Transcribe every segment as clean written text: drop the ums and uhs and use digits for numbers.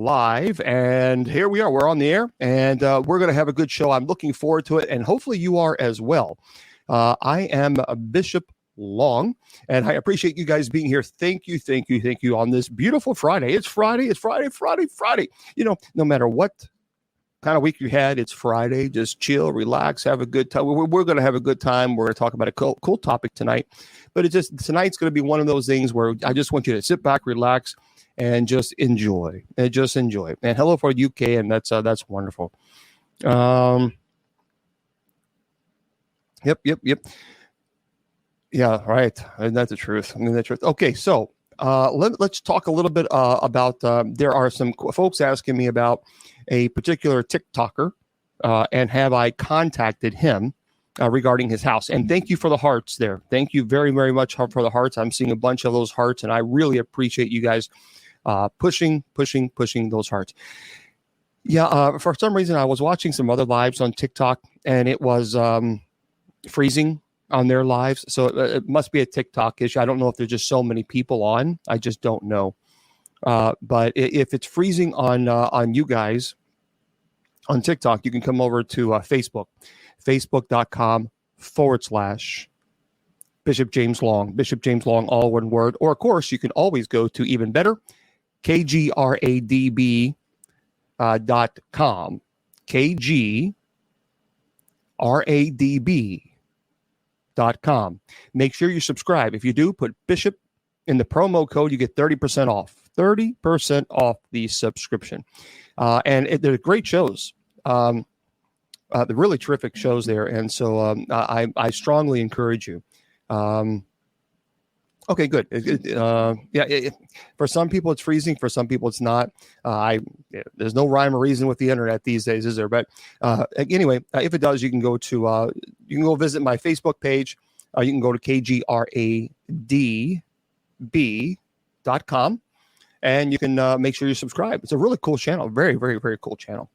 live, and here we are. We're on the air, and we're going to have a good show. I'm looking forward to it, and hopefully you are as well. I am Bishop Long, and I appreciate you guys being here. Thank you on this beautiful Friday. It's Friday. You know, no matter what kind of week you had, it's Friday. Just chill, relax, have a good time. We're going to have a good time. We're going to talk about a cool topic tonight, but tonight's going to be one of those things where I just want you to sit back, relax, and just enjoy. And hello for UK, and that's wonderful. Yep. Yeah, right. And that's the truth. Okay, so let's talk a little bit about. There are some folks asking me about a particular TikToker, and have I contacted him regarding his house? And thank you for the hearts there. Thank you very, very much for the hearts. I'm seeing a bunch of those hearts, and I really appreciate you guys pushing those hearts. Yeah, for some reason, I was watching some other lives on TikTok, and it was freezing on their lives. So it must be a TikTok issue. I don't know if there's just so many people on. I just don't know. But if it's freezing on you guys on TikTok, you can come over to Facebook, facebook.com/Bishop James Long, Bishop James Long, all one word. Or, of course, you can always go to even better, KGRADB.com, KGRADB.com. Make sure you subscribe. If you do, put Bishop in the promo code, you get 30% off. 30% off the subscription. And they're great shows. They're really terrific shows there. And so I strongly encourage you. Okay, good. For some people, it's freezing. For some people, it's not. There's no rhyme or reason with the internet these days, is there? But anyway, if it does, you can go visit my Facebook page. You can go to KGRADB.com, and you can make sure you subscribe. It's a really cool channel. Very, very, very cool channel.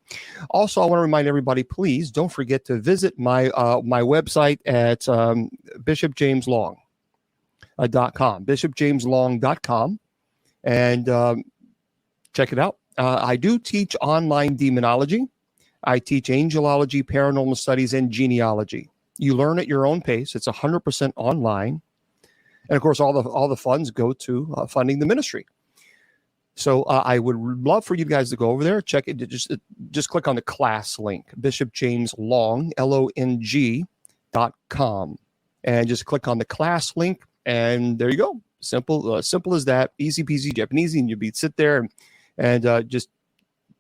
Also, I want to remind everybody, please don't forget to visit my website at BishopJamesLong.com, BishopJamesLong.com, and check it out. I do teach online demonology. I teach angelology, paranormal studies, and genealogy. You learn at your own pace. It's 100% online. And, of course, all the funds go to funding the ministry. So I would love for you guys to go over there, check it. Just click on the class link, Bishop James Long, LONG.com, and just click on the class link, and there you go. Simple as that. Easy peasy Japanese, and you sit there and just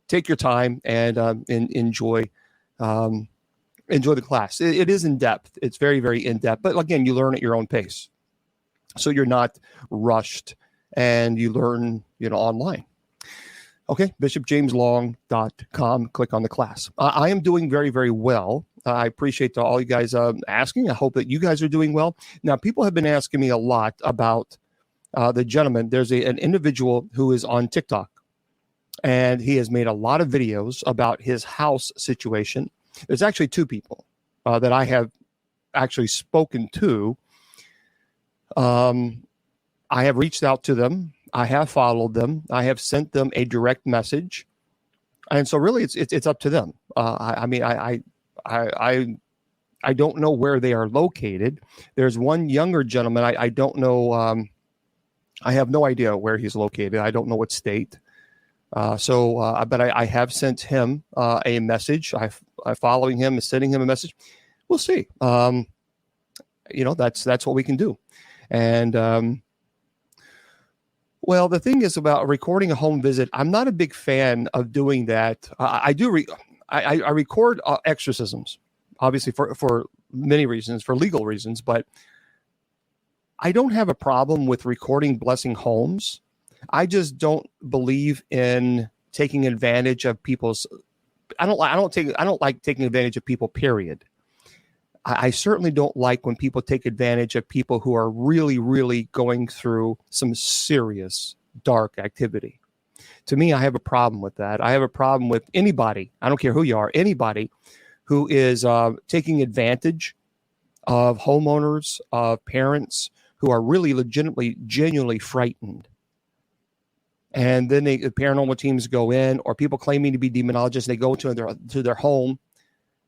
take your time and enjoy the class. It is in depth. It's very, very in depth. But again, you learn at your own pace, so you're not rushed. And you learn, online. Okay, BishopJamesLong.com. Click on the class. I am doing very, very well. I appreciate all you guys asking. I hope that you guys are doing well. Now, people have been asking me a lot about the gentleman. There's an individual who is on TikTok, and he has made a lot of videos about his house situation. There's actually two people that I have actually spoken to. I have reached out to them. I have followed them. I have sent them a direct message, and so really, it's up to them. I don't know where they are located. There's one younger gentleman. I don't know. I have no idea where he's located. I don't know what state. But I have sent him a message. I'm following him and sending him a message. We'll see. That's what we can do, and. Well, the thing is about recording a home visit. I'm not a big fan of doing that. I record exorcisms, obviously for many reasons, for legal reasons, but I don't have a problem with recording blessing homes. I just don't believe in taking advantage of people's. I don't like taking advantage of people. Period. I certainly don't like when people take advantage of people who are really, really going through some serious dark activity. To me, I have a problem with that. I have a problem with anybody, I don't care who you are, anybody who is taking advantage of homeowners, of parents who are really legitimately, genuinely frightened. And then the paranormal teams go in, or people claiming to be demonologists. They go to their home,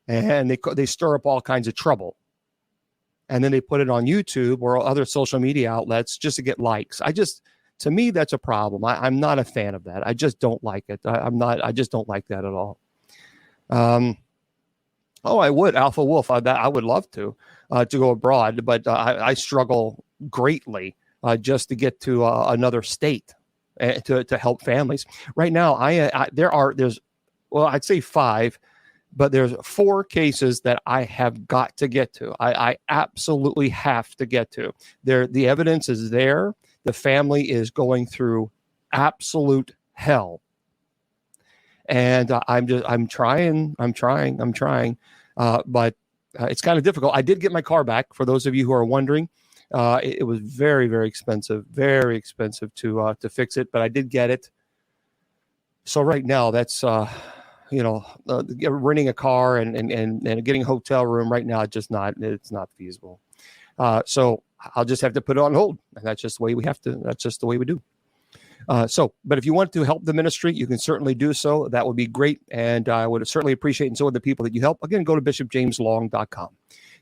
and they stir up all kinds of trouble. And then they put it on YouTube or other social media outlets just to get likes. To me, that's a problem. I'm not a fan of that. I just don't like it. I just don't like that at all. I would Alpha Wolf. I would love to go abroad, but I struggle greatly just to get to another state to help families. Right now, I'd say 5, but there's 4 cases that I have got to get to. I absolutely have to get to. The evidence is there. The family is going through absolute hell. And I'm trying, but it's kind of difficult. I did get my car back. For those of you who are wondering, it was very, very expensive to fix it, but I did get it. So right now, that's renting a car and getting a hotel room right now, it's not feasible. So I'll just have to put it on hold, and that's just the way we have to. That's just the way we do. But if you want to help the ministry, you can certainly do so. That would be great. And I would certainly appreciate, and so would the people that you help. Again, go to bishopjameslong.com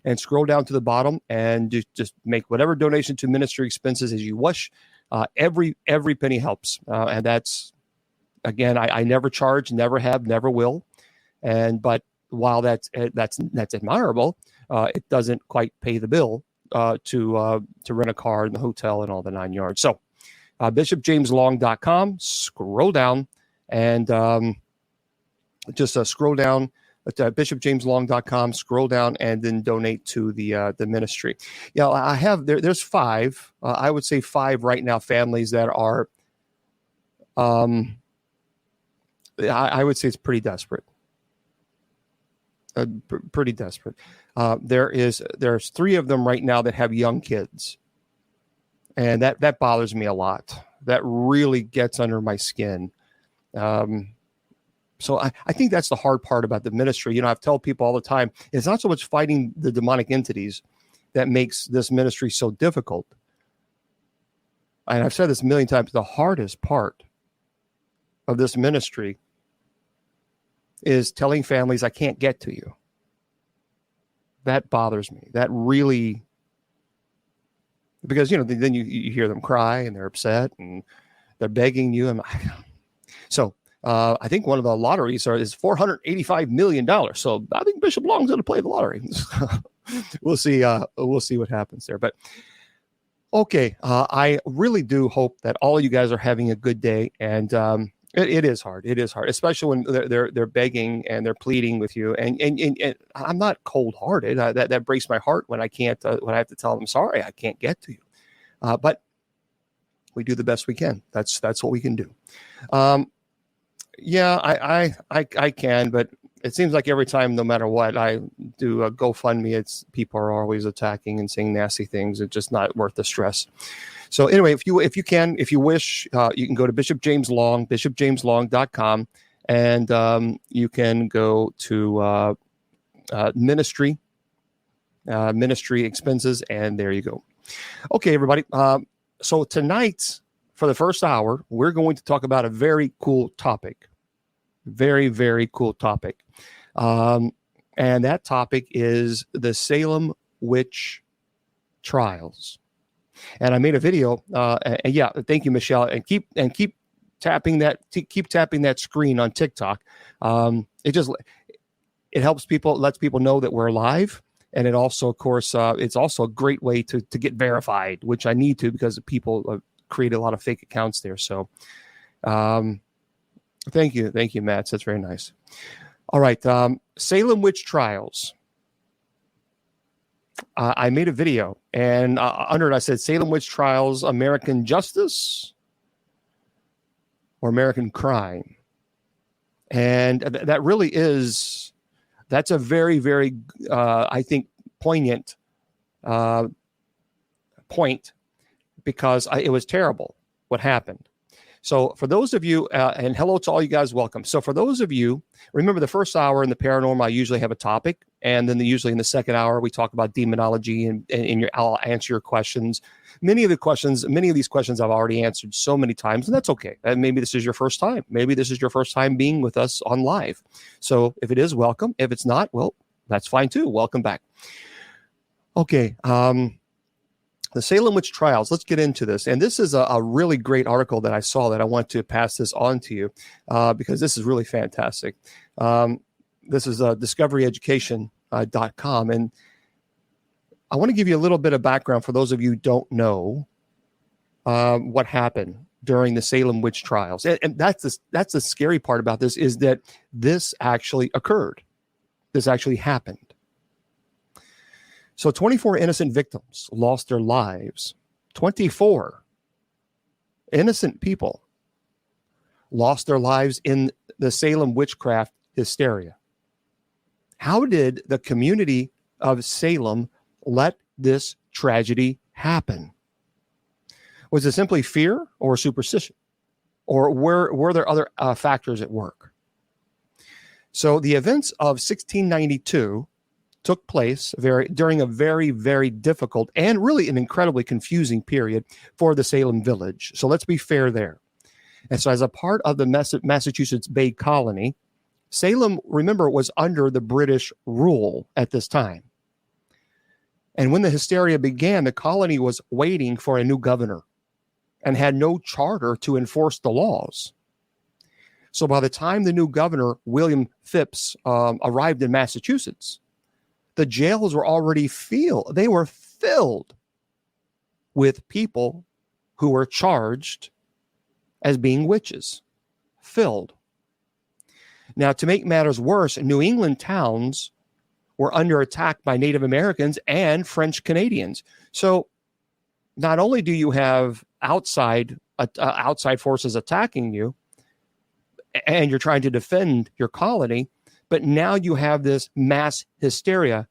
and scroll down to the bottom and just make whatever donation to ministry expenses as you wish. Every penny helps. And that's, again, I never charge, never have, never will. But while that's admirable, it doesn't quite pay the bill to rent a car in the hotel and all the 9 yards. So bishopjameslong.com, scroll down and just scroll down at bishopjameslong.com, scroll down and then donate to the ministry. I have there's 5, I would say 5 right now, families that are I would say it's pretty desperate. Pretty desperate. There's 3 of them right now that have young kids. And that bothers me a lot. That really gets under my skin. So I think that's the hard part about the ministry. I've told people all the time, it's not so much fighting the demonic entities that makes this ministry so difficult. And I've said this a million times, the hardest part of this ministry is telling families, I can't get to you. That bothers me. That really... Because, then you hear them cry and they're upset and they're begging you. So I think one of the lotteries is $485 million. So I think Bishop Long's going to play the lottery. We'll see. We'll see what happens there. But okay, I really do hope that all of you guys are having a good day. And it is hard. It is hard, especially when they're begging and they're pleading with you. And I'm not cold-hearted. That breaks my heart when I can't. When I have to tell them, sorry, I can't get to you. But we do the best we can. That's what we can do. I can, but it seems like every time, no matter what I do a GoFundMe, people are always attacking and saying nasty things. It's just not worth the stress. So anyway, if you wish, you can go to Bishop James Long, bishopjameslong.com, and you can go to ministry expenses, and there you go. Okay, everybody. So tonight, for the first hour, we're going to talk about a very cool topic. Very, very cool topic. And that topic is the Salem witch trials. And I made a video. Thank you, Michelle. And keep tapping that screen on TikTok. It helps people, lets people know that we're live. And it also, of course, it's also a great way to get verified, which I need to because people create a lot of fake accounts there. So thank you, Matt. That's very nice. All right. Salem witch trials. I made a video, and under it I said Salem witch trials, American justice or American crime. And that really is, that's a very, very, I think, poignant point, because it was terrible what happened. So for those of you, and hello to all you guys, welcome. So for those of you, remember the first hour in the paranormal, I usually have a topic. And then usually in the second hour, we talk about demonology and I'll answer your questions. Many of these questions I've already answered so many times, and that's okay. Maybe this is your first time. Maybe this is your first time being with us on live. So if it is, welcome. If it's not, well, that's fine too. Welcome back. Okay. The Salem witch trials. Let's get into this. And this is a really great article that I saw that I want to pass this on to you because this is really fantastic. This is discoveryeducation.com. And I want to give you a little bit of background for those of you who don't know what happened during the Salem witch trials. And that's the scary part about this, is that this actually occurred. This actually happened. So 24 innocent victims lost their lives. 24 innocent people lost their lives in the Salem witchcraft hysteria. How did the community of Salem let this tragedy happen? Was it simply fear or superstition? Or were there other factors at work? So the events of 1692 took place during a very, very difficult and really an incredibly confusing period for the Salem village. So let's be fair there. And so as a part of the Massachusetts Bay Colony, Salem, remember, was under the British rule at this time. And when the hysteria began, the colony was waiting for a new governor and had no charter to enforce the laws. So by the time the new governor, William Phips, arrived in Massachusetts, the jails were already filled with people who were charged as being witches. Filled. Now, to make matters worse, New England towns were under attack by Native Americans and French Canadians. So not only do you have outside forces attacking you, and you're trying to defend your colony, but now you have this mass hysteria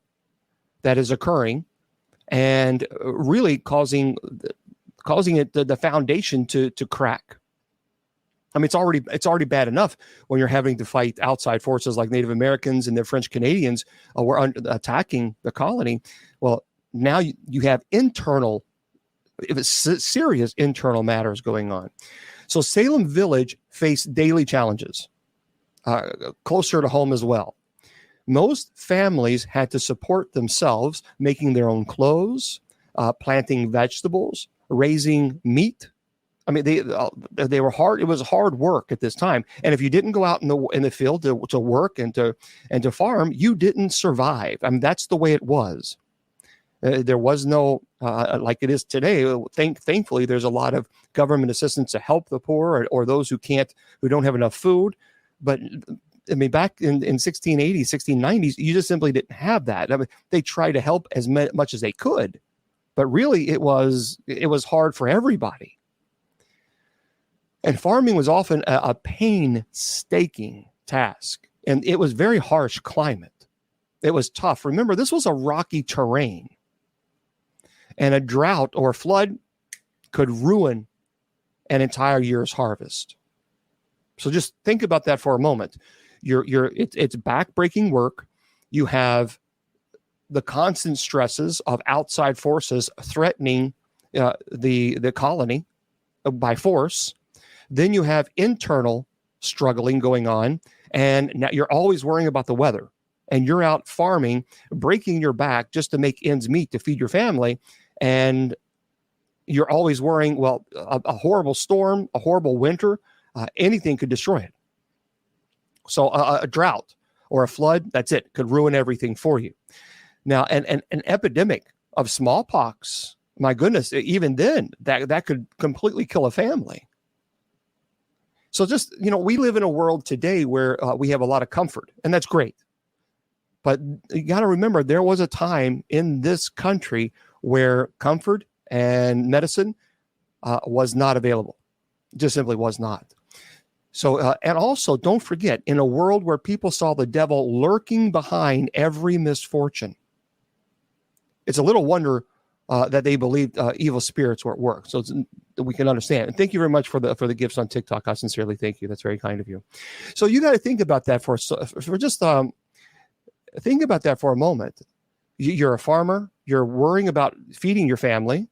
that is occurring and really causing it the foundation to crack. I mean, it's already bad enough when you're having to fight outside forces like Native Americans and the French Canadians were attacking the colony. Well, now you have serious internal matters going on. So Salem Village faced daily challenges, closer to home as well. Most families had to support themselves, making their own clothes, planting vegetables, raising meat. I mean, they were hard. It was hard work at this time. And if you didn't go out in the field to work and to farm, you didn't survive. I mean, that's the way it was. There was no, like it is today. Thankfully, there's a lot of government assistance to help the poor or those who don't have enough food. But I mean, back in 1680s, 1690s, you just simply didn't have that. I mean, they tried to help as much as they could, but really it was hard for everybody. And farming was often a painstaking task, and it was very harsh climate. It was tough. Remember, this was a rocky terrain, and a drought or flood could ruin an entire year's harvest. So just think about that for a moment. It's backbreaking work. You have the constant stresses of outside forces threatening the colony by force. Then you have internal struggling going on, and now you're always worrying about the weather, and you're out farming, breaking your back just to make ends meet to feed your family, and you're always worrying, well, a horrible storm, a horrible winter, anything could destroy it. So a drought or a flood, that's it, could ruin everything for you. Now, an epidemic of smallpox, my goodness, even then, that could completely kill a family. So just, we live in a world today where we have a lot of comfort, and that's great. But you got to remember, there was a time in this country where comfort and medicine was not available. It just simply was not. So, and also don't forget, in a world where people saw the devil lurking behind every misfortune, it's a little wonder that they believed evil spirits were at work. So we can understand. And thank you very much for the gifts on TikTok. I sincerely thank you. That's very kind of you. So you got to think about that for just think about that for a moment. You're a farmer. You're worrying about feeding your family.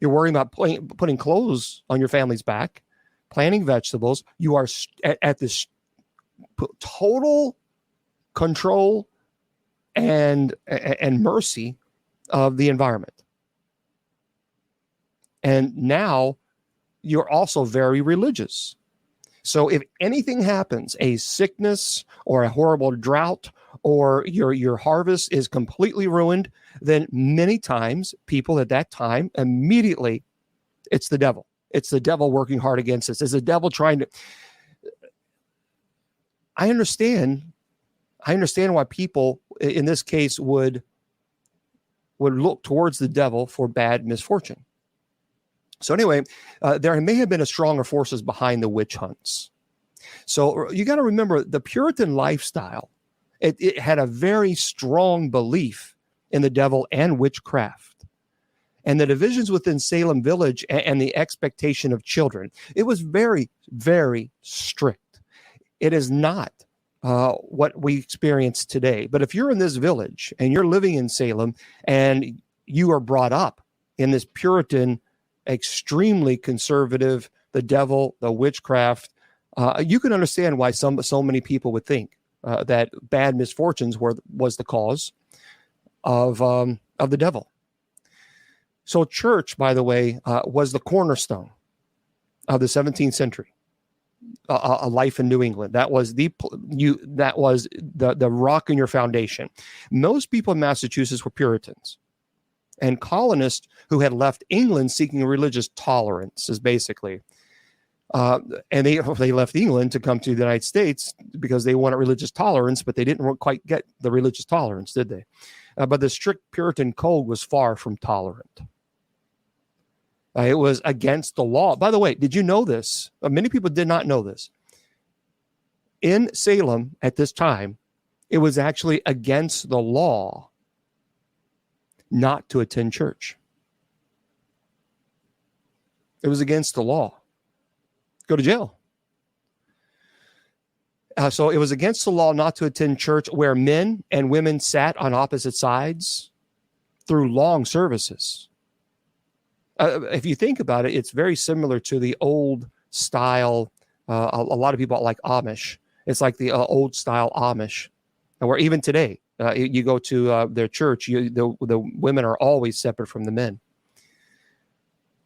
You're worrying about putting clothes on your family's back, planting vegetables. You are at this total control and mercy of the environment. And now you're also very religious. So if anything happens, a sickness or a horrible drought, or your harvest is completely ruined, then many times people at that time immediately, it's the devil. It's the devil working hard against us. It's the devil trying to. I understand why people in this case would look towards the devil for bad misfortune. So anyway, there may have been a stronger forces behind the witch hunts. So you got to remember the Puritan lifestyle. It had a very strong belief in the devil and witchcraft, and the divisions within Salem Village and the expectation of children. It was very, very strict. It is not what we experience today. But if you're in this village and you're living in Salem and you are brought up in this Puritan, extremely conservative, the devil, the witchcraft, you can understand why so many people would think that bad misfortunes was the cause of the devil. So church, by the way, was the cornerstone of the 17th century. A life in New England. That was the rock in your foundation. Most people in Massachusetts were Puritans, and colonists who had left England seeking religious tolerance is basically. And they left England to come to the United States because they wanted religious tolerance, but they didn't quite get the religious tolerance, did they? But the strict Puritan code was far from tolerant. It was against the law. By the way, did you know this? Many people did not know this. In Salem at this time, it was actually against the law not to attend church. It was against the law. Go to jail. So it was against the law not to attend church, where men and women sat on opposite sides through long services. If you think about it, it's very similar to the old style. A lot of people like Amish. It's like the old style Amish, where even today, you go to their church, the women are always separate from the men.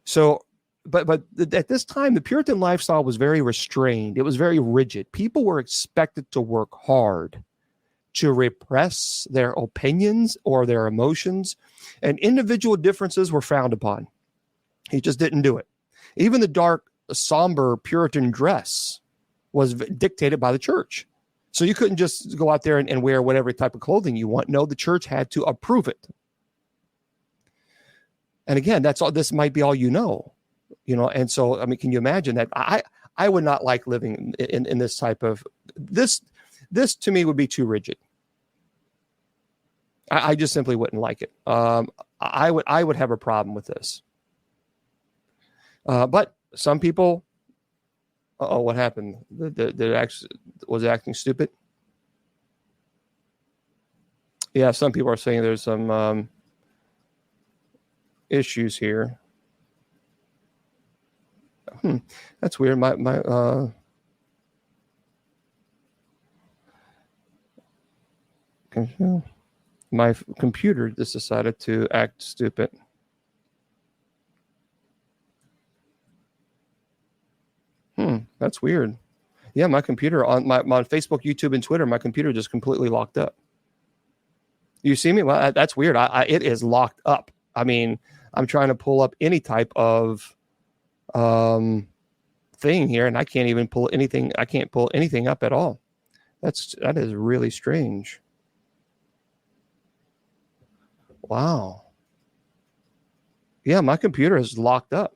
So, but at this time, the Puritan lifestyle was very restrained. It was very rigid. People were expected to work hard, to repress their opinions or their emotions, and individual differences were frowned upon. He just didn't do it. Even the dark, somber Puritan dress was dictated by the church. So you couldn't just go out there and wear whatever type of clothing you want. No, the church had to approve it. And again, that's all. This might be all you know. And so, I mean, can you imagine that? I would not like living in this type of, this to me would be too rigid. I just simply wouldn't like it. I would have a problem with this. But some people, what happened? Was it acting stupid? Yeah, some people are saying there's some issues here. That's weird. My computer just decided to act stupid. That's weird. Yeah, my computer on my Facebook, YouTube, and Twitter, my computer just completely locked up. You see me? Well, that's weird. It is locked up. I mean, I'm trying to pull up any type of thing here, and I can't even pull anything. I can't pull anything up at all. That is really strange. Wow. Yeah, my computer is locked up.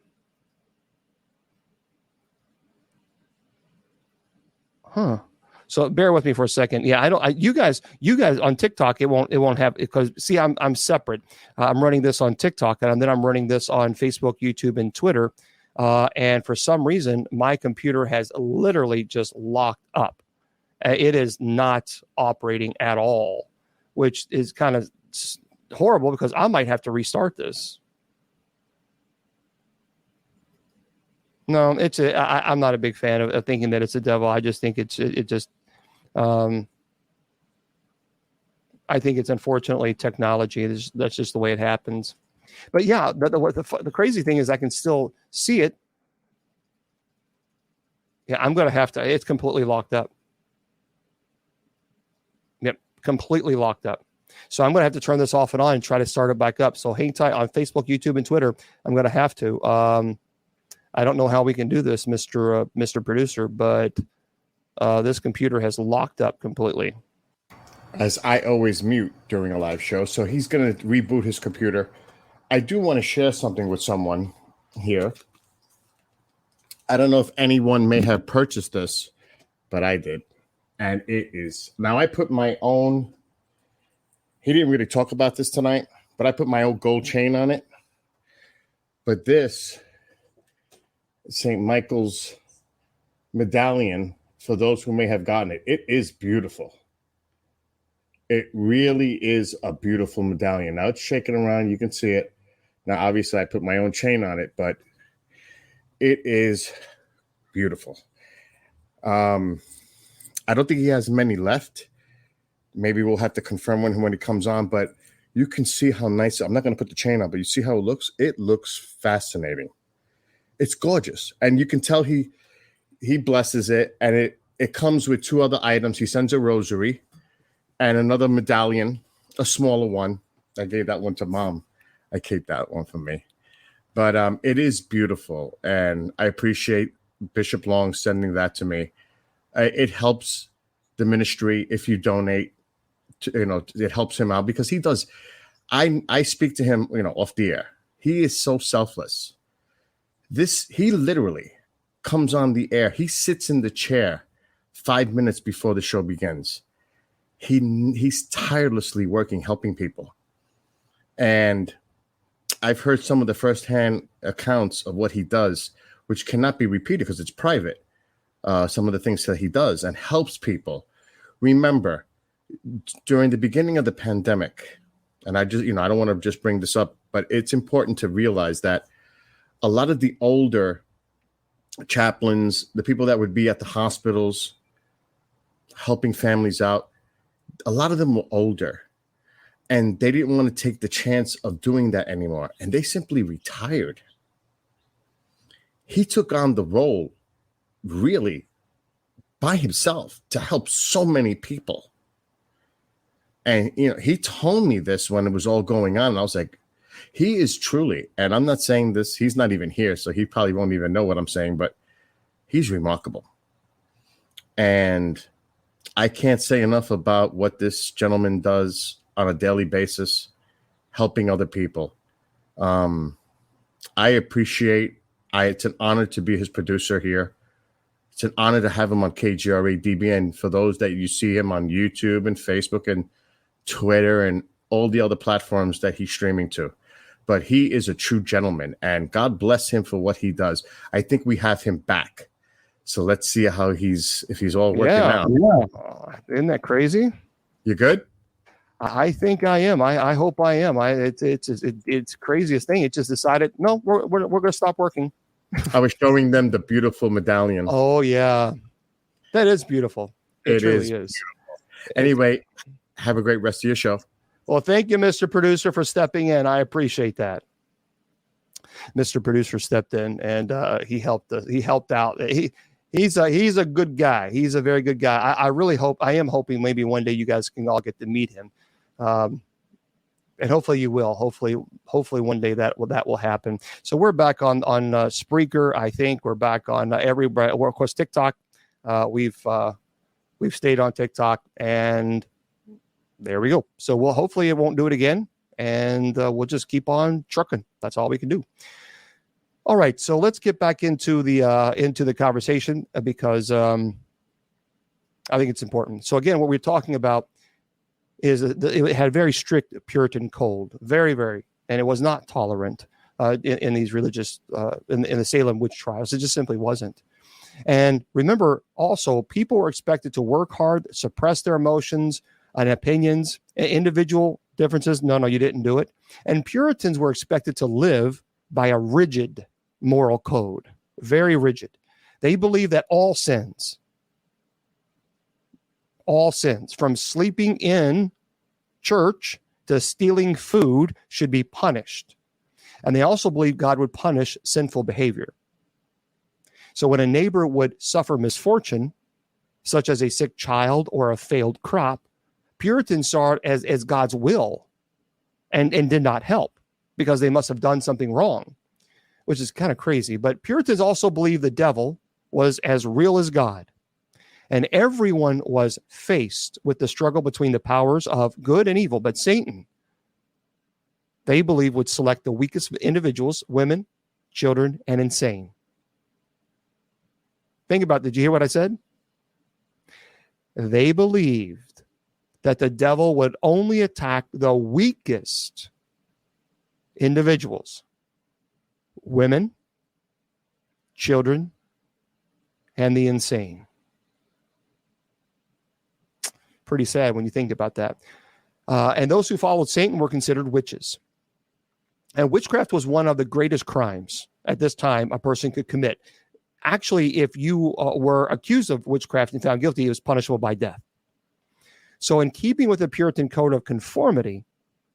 Huh. So bear with me for a second. Yeah, you guys on TikTok, it won't have, because see, I'm separate. I'm running this on TikTok, and then I'm running this on Facebook, YouTube, and Twitter. And for some reason, my computer has literally just locked up. It is not operating at all, which is kind of horrible because I might have to restart this. No, I'm not a big fan of thinking that it's a devil. I just think I think it's unfortunately technology. That's just the way it happens. But yeah, the crazy thing is I can still see it. Yeah, I'm going to have to. It's completely locked up. Yep, completely locked up. So I'm going to have to turn this off and on and try to start it back up. So hang tight on Facebook, YouTube, and Twitter. I'm going to have to. I don't know how we can do this, Mr. Producer, but this computer has locked up completely. As I always mute during a live show, so he's going to reboot his computer. I do want to share something with someone here. I don't know if anyone may have purchased this, but I did. And it is, now I put my own, he didn't really talk about this tonight, but I put my own gold chain on it. But this St. Michael's medallion, for those who may have gotten it, it is beautiful. It really is a beautiful medallion. Now it's shaking around. You can see it. Now, obviously, I put my own chain on it, but it is beautiful. I don't think he has many left. Maybe we'll have to confirm when he comes on, but you can see how nice. I'm not going to put the chain on, but you see how it looks? It looks fascinating. It's gorgeous. And you can tell he blesses it, and it comes with two other items. He sends a rosary and another medallion, a smaller one. I gave that one to Mom. I keep that one for me. But it is beautiful, and I appreciate Bishop Long sending that to me. It helps the ministry if you donate. It helps him out because he does. I speak to him, off the air. He is so selfless. He literally comes on the air. He sits in the chair 5 minutes before the show begins. He's tirelessly working, helping people. And I've heard some of the firsthand accounts of what he does, which cannot be repeated because it's private. Some of the things that he does and helps people. Remember, during the beginning of the pandemic, and I don't want to just bring this up, but it's important to realize that a lot of the older chaplains, the people that would be at the hospitals, helping families out, a lot of them were older. And they didn't want to take the chance of doing that anymore. And they simply retired. He took on the role really by himself to help so many people. And, he told me this when it was all going on. And I was like, he is truly, and I'm not saying this, he's not even here, so he probably won't even know what I'm saying, but he's remarkable. And I can't say enough about what this gentleman does on a daily basis, helping other people. I appreciate, it's an honor to be his producer here. It's an honor to have him on KGRA DBN. For those that you see him on YouTube and Facebook and Twitter and all the other platforms that he's streaming to. But he is a true gentleman, and God bless him for what he does. I think we have him back. So let's see how if he's all working out. Yeah. Isn't that crazy? You good? I think I am. I hope I am. It's craziest thing. It just decided, no, we're going to stop working. I was showing them the beautiful medallion. Oh yeah, that is beautiful. It truly is. Anyway, have a great rest of your show. Well, thank you, Mr. Producer, for stepping in. I appreciate that. Mr. Producer stepped in and he helped out. He's a good guy. He's a very good guy. I am hoping maybe one day you guys can all get to meet him. And hopefully you will. Hopefully one day that will happen. So we're back on Spreaker. I think we're back on everybody. Well, of course, TikTok. We've stayed on TikTok, and there we go. So hopefully it won't do it again, and we'll just keep on trucking. That's all we can do. All right. So let's get back into the conversation because I think it's important. So again, what we're talking about is it had a very strict Puritan code, very, very, and it was not tolerant in these religious, in the Salem witch trials. It just simply wasn't. And remember, also, people were expected to work hard, suppress their emotions and opinions, individual differences. No, you didn't do it. And Puritans were expected to live by a rigid moral code, very rigid. They believed that all sins, from sleeping in church to stealing food, should be punished. And they also believed God would punish sinful behavior. So when a neighbor would suffer misfortune, such as a sick child or a failed crop, Puritans saw it as God's will and did not help because they must have done something wrong, which is kind of crazy. But Puritans also believed the devil was as real as God. And everyone was faced with the struggle between the powers of good and evil. But Satan, they believe, would select the weakest individuals, women, children, and insane. Think about it. Did you hear what I said? They believed that the devil would only attack the weakest individuals, women, children, and the insane. Pretty sad when you think about that. And those who followed Satan were considered witches. And witchcraft was one of the greatest crimes at this time a person could commit. Actually, if you were accused of witchcraft and found guilty, it was punishable by death. So in keeping with the Puritan code of conformity,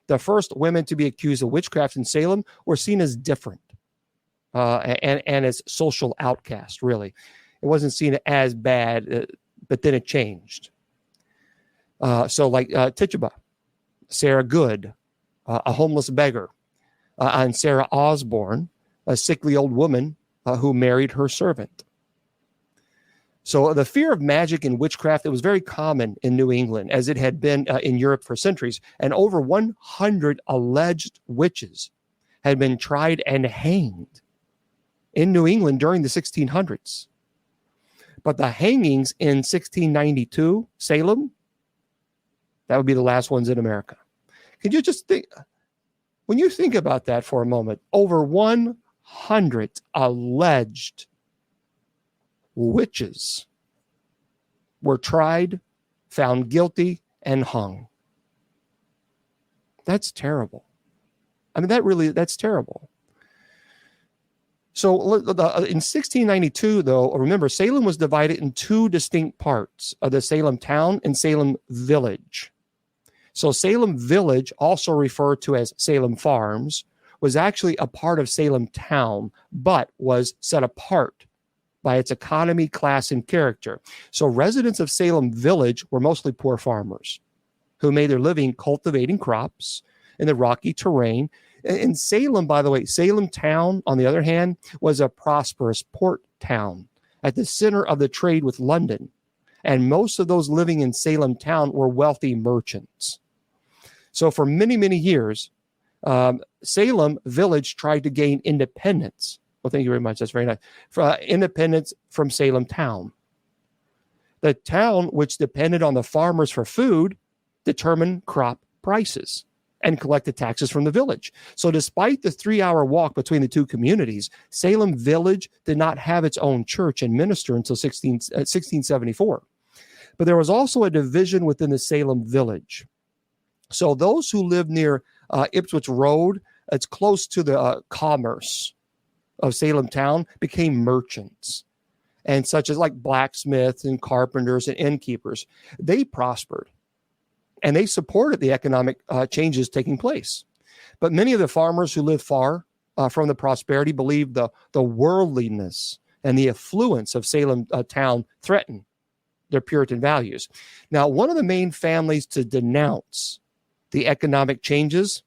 the first women to be accused of witchcraft in Salem were seen as different and as social outcasts, really. It wasn't seen as bad, but then it changed. So like Tituba, Sarah Good, a homeless beggar, and Sarah Osborne, a sickly old woman who married her servant. So the fear of magic and witchcraft, it was very common in New England, as it had been in Europe for centuries. And over 100 alleged witches had been tried and hanged in New England during the 1600s. But the hangings in 1692, Salem, that would be the last ones in America. Could you just think, when you think about that for a moment, over 100 alleged witches were tried, found guilty, and hung. That's terrible. I mean, that's terrible. So in 1692, though, remember, Salem was divided in two distinct parts of the Salem town and Salem village. So Salem village, also referred to as Salem Farms, was actually a part of Salem town, but was set apart by its economy, class, and character. So residents of Salem village were mostly poor farmers who made their living cultivating crops in the rocky terrain. In Salem, by the way, Salem town, on the other hand, was a prosperous port town at the center of the trade with London. And most of those living in Salem town were wealthy merchants. So for many, many years, Salem village tried to gain independence. Well, thank you very much. That's very nice. For independence from Salem town. The town, which depended on the farmers for food, determined crop prices and collected taxes from the village. So despite the 3-hour walk between the two communities, Salem village did not have its own church and minister until 1674. But there was also a division within the Salem village. So those who lived near Ipswich Road, it's close to the commerce of Salem town, became merchants, and such as like blacksmiths and carpenters and innkeepers. They prospered, and they supported the economic changes taking place. But many of the farmers who lived far from the prosperity believed the worldliness and the affluence of Salem town threatened their Puritan values. Now, one of the main families to denounce the economic changes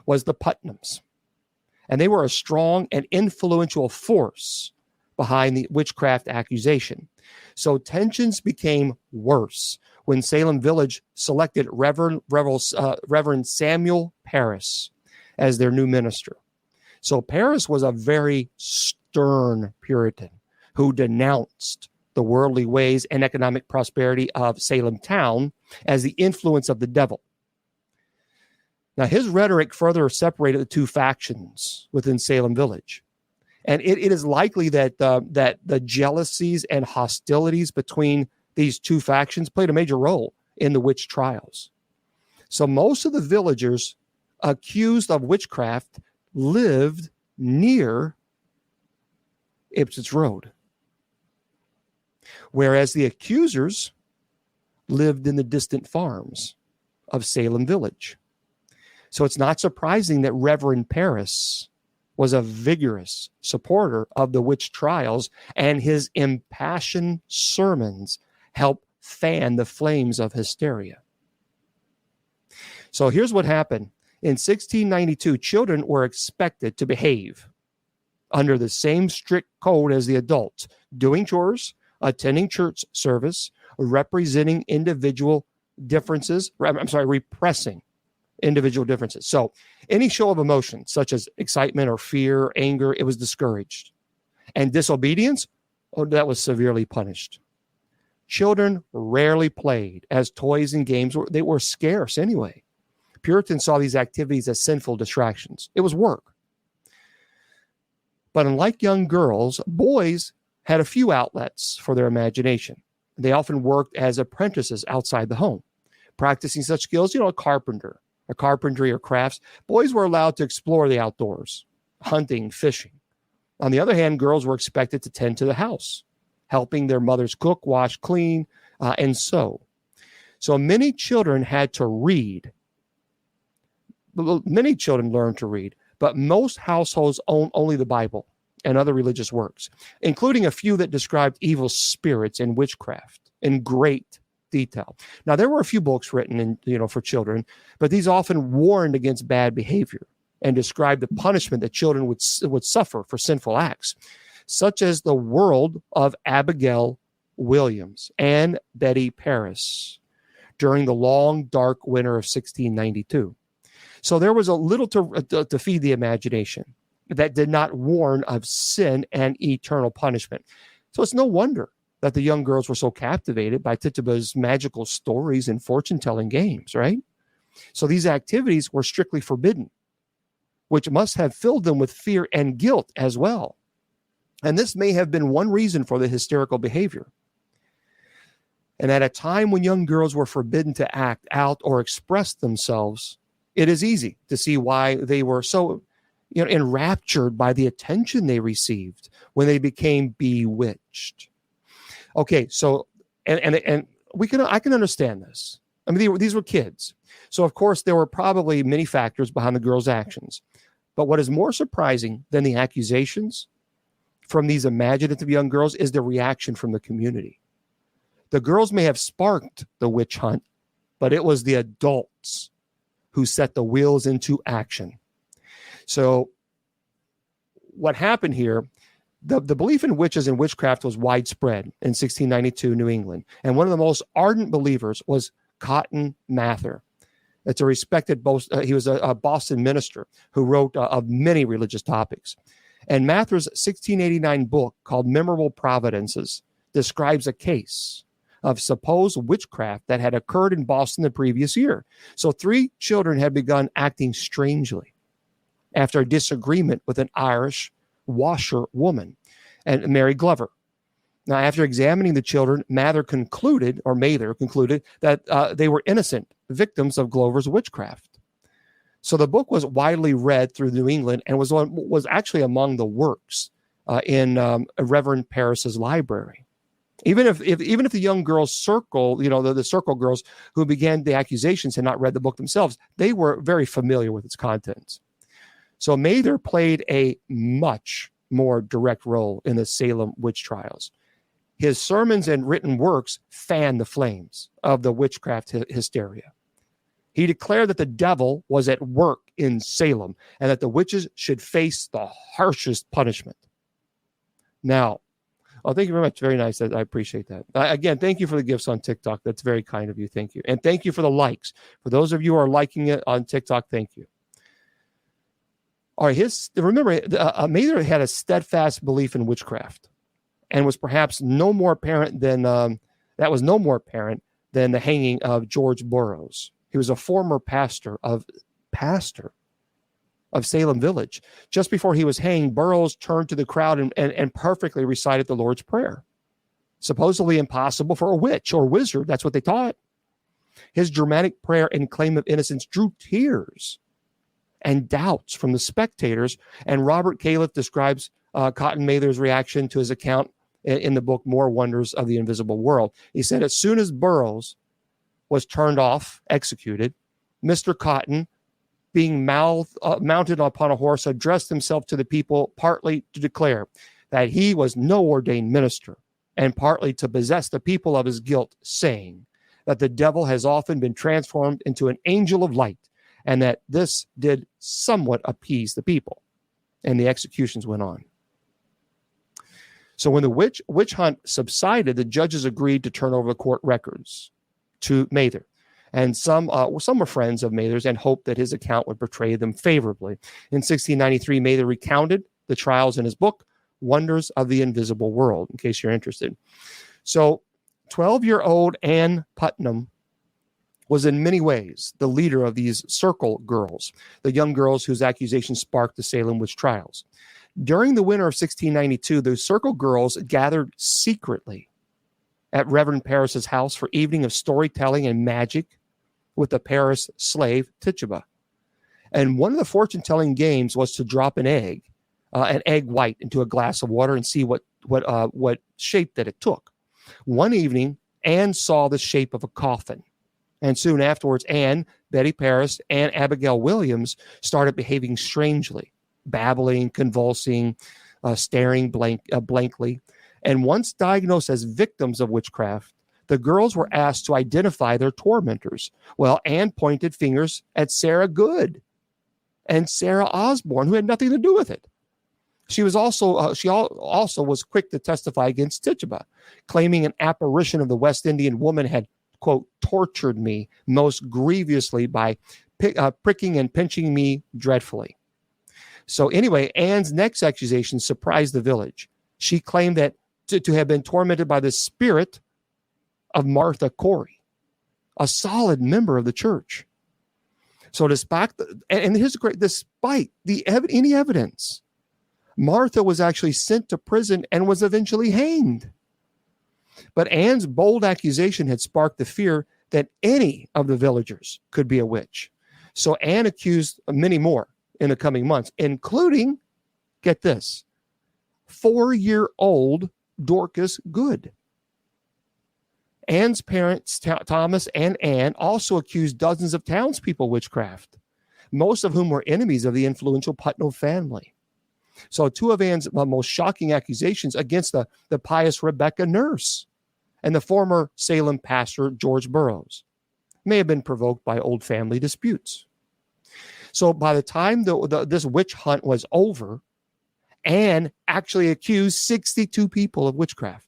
was the Putnams. And they were a strong and influential force behind the witchcraft accusation. So tensions became worse when Salem Village selected Reverend Samuel Parris as their new minister. So Parris was a very stern Puritan who denounced the worldly ways and economic prosperity of Salem town as the influence of the devil. Now, his rhetoric further separated the two factions within Salem Village. And it is likely that the jealousies and hostilities between these two factions played a major role in the witch trials. So most of the villagers accused of witchcraft lived near Ipswich Road, whereas the accusers lived in the distant farms of Salem Village. So it's not surprising that Reverend Parris was a vigorous supporter of the witch trials, and his impassioned sermons helped fan the flames of hysteria. So here's what happened. In 1692, children were expected to behave under the same strict code as the adults, doing chores, attending church service, representing individual differences, repressing individual differences. So any show of emotion, such as excitement or fear, or anger, it was discouraged. And disobedience, that was severely punished. Children rarely played, as toys and games they were scarce anyway. Puritans saw these activities as sinful distractions. It was work. But unlike young girls, boys had a few outlets for their imagination. They often worked as apprentices outside the home, practicing such skills, carpentry or crafts. Boys were allowed to explore the outdoors, hunting, fishing. On the other hand, girls were expected to tend to the house, helping their mothers cook, wash, clean, and sew. So many children had to read. Many children learned to read, but most households owned only the Bible and other religious works, including a few that described evil spirits and witchcraft in great detail. Now, there were a few books written for children, but these often warned against bad behavior and described the punishment that children would suffer for sinful acts, such as The World of Abigail Williams and Betty Parris during the long, dark winter of 1692. So there was a little to feed the imagination that did not warn of sin and eternal punishment. So it's no wonder that the young girls were so captivated by Tituba's magical stories and fortune-telling games, right? So these activities were strictly forbidden, which must have filled them with fear and guilt as well. And this may have been one reason for the hysterical behavior. And at a time when young girls were forbidden to act out or express themselves, it is easy to see why they were so enraptured by the attention they received when they became bewitched. Okay, so and I can understand this. I mean, these were kids. So of course there were probably many factors behind the girls' actions. But what is more surprising than the accusations from these imaginative young girls is the reaction from the community. The girls may have sparked the witch hunt, but it was the adults who set the wheels into action. So what happened here, the belief in witches and witchcraft was widespread in 1692 New England. And one of the most ardent believers was Cotton Mather. It's a respected, he was a Boston minister who wrote of many religious topics. And Mather's 1689 book called Memorable Providences describes a case of supposed witchcraft that had occurred in Boston the previous year. So 3 children had begun acting strangely after a disagreement with an Irish washerwoman, and Mary Glover. Now, after examining the children, Mather concluded that they were innocent victims of Glover's witchcraft. So the book was widely read through New England and was actually among the works in Reverend Parris's library. Even if the young girls' circle, the circle girls who began the accusations had not read the book themselves, they were very familiar with its contents. So Mather played a much more direct role in the Salem witch trials. His sermons and written works fanned the flames of the witchcraft hysteria. He declared that the devil was at work in Salem and that the witches should face the harshest punishment. Now, thank you very much. Very nice. I appreciate that. Again, thank you for the gifts on TikTok. That's very kind of you. Thank you. And thank you for the likes. For those of you who are liking it on TikTok, thank you. All right, remember, Mather had a steadfast belief in witchcraft. and was perhaps no more apparent than the hanging of George Burroughs. He was a former pastor of Salem Village. Just before he was hanged, Burroughs turned to the crowd and perfectly recited the Lord's Prayer. Supposedly impossible for a witch or wizard. That's what they taught. His dramatic prayer and claim of innocence drew tears and doubts from the spectators. And Robert Califf describes Cotton Mather's reaction to his account in the book, More Wonders of the Invisible World. He said, as soon as Burroughs was turned off, executed, Mr. Cotton, being mounted upon a horse, addressed himself to the people, partly to declare that he was no ordained minister, and partly to possess the people of his guilt, saying that the devil has often been transformed into an angel of light, and that this did somewhat appease the people. And the executions went on. So when the witch hunt subsided, the judges agreed to turn over the court records to Mather. And some were friends of Mather's and hoped that his account would portray them favorably. In 1693, Mather recounted the trials in his book, Wonders of the Invisible World, in case you're interested. So 12-year-old Ann Putnam was in many ways the leader of these circle girls, the young girls whose accusations sparked the Salem witch trials. During the winter of 1692, the circle girls gathered secretly at Reverend Parris's house for evening of storytelling and magic with the Parris slave Tituba. And one of the fortune-telling games was to drop an egg white into a glass of water and see what shape that it took. One evening, Anne saw the shape of a coffin. And soon afterwards, Anne, Betty Parris, and Abigail Williams started behaving strangely, babbling, convulsing, staring blankly. And once diagnosed as victims of witchcraft, the girls were asked to identify their tormentors. Well, Anne pointed fingers at Sarah Good and Sarah Osborne, who had nothing to do with it. She also was quick to testify against Tituba, claiming an apparition of the West Indian woman had, quote, tortured me most grievously by pricking and pinching me dreadfully. So anyway, Anne's next accusation surprised the village. She claimed that to have been tormented by the spirit of Martha Corey, a solid member of the church. So despite any evidence, Martha was actually sent to prison and was eventually hanged. But Anne's bold accusation had sparked the fear that any of the villagers could be a witch. So Anne accused many more in the coming months, including, get this, 4-year-old Dorcas Good. Anne's parents, Thomas and Anne, also accused dozens of townspeople of witchcraft, most of whom were enemies of the influential Putnam family. So two of Anne's most shocking accusations against the pious Rebecca Nurse and the former Salem pastor George Burroughs may have been provoked by old family disputes. So by the time this witch hunt was over, Anne actually accused 62 people of witchcraft.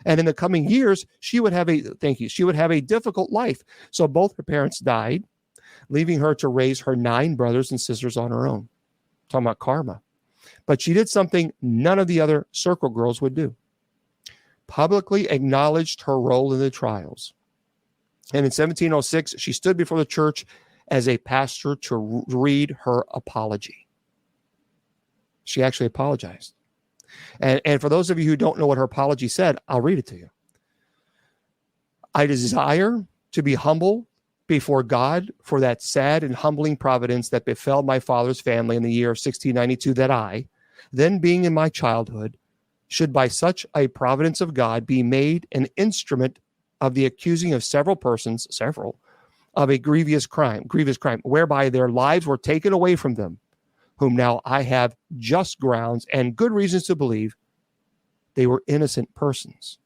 And in the coming years, she would have a difficult life. So both her parents died, leaving her to raise her 9 brothers and sisters on her own. Talking about karma. But she did something none of the other circle girls would do. Publicly acknowledged her role in the trials. And in 1706, she stood before the church as a pastor to read her apology. She actually apologized. And for those of you who don't know what her apology said, I'll read it to you. I desire to be humble before God for that sad and humbling providence that befell my father's family in the year of 1692, that I, then being in my childhood, should by such a providence of God be made an instrument of the accusing of several persons, of a grievous crime, whereby their lives were taken away from them, whom now I have just grounds and good reasons to believe they were innocent persons,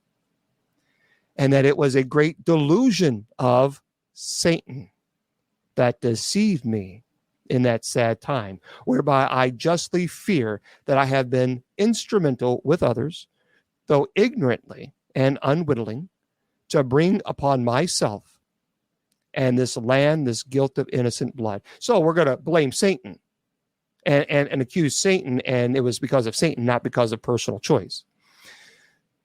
and that it was a great delusion of Satan that deceived me in that sad time, whereby I justly fear that I have been instrumental with others, though ignorantly and unwittingly, to bring upon myself and this land this guilt of innocent blood. So we're going to blame Satan and accuse Satan, and it was because of Satan, not because of personal choice.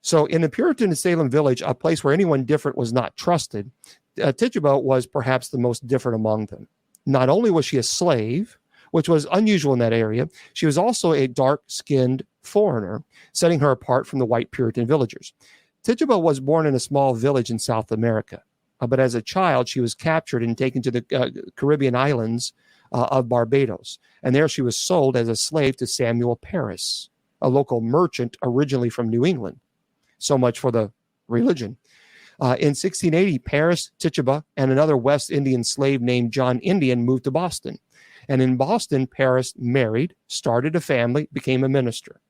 So in the Puritan and Salem village, a place where anyone different was not trusted, Tituba was perhaps the most different among them. Not only was she a slave, which was unusual in that area, she was also a dark-skinned foreigner, setting her apart from the white Puritan villagers. Tituba was born in a small village in South America, but as a child, she was captured and taken to the Caribbean islands of Barbados. And there she was sold as a slave to Samuel Parris, a local merchant originally from New England. So much for the religion. In 1680, Parris, Tituba, and another West Indian slave named John Indian moved to Boston. And in Boston, Parris married, started a family, became a minister.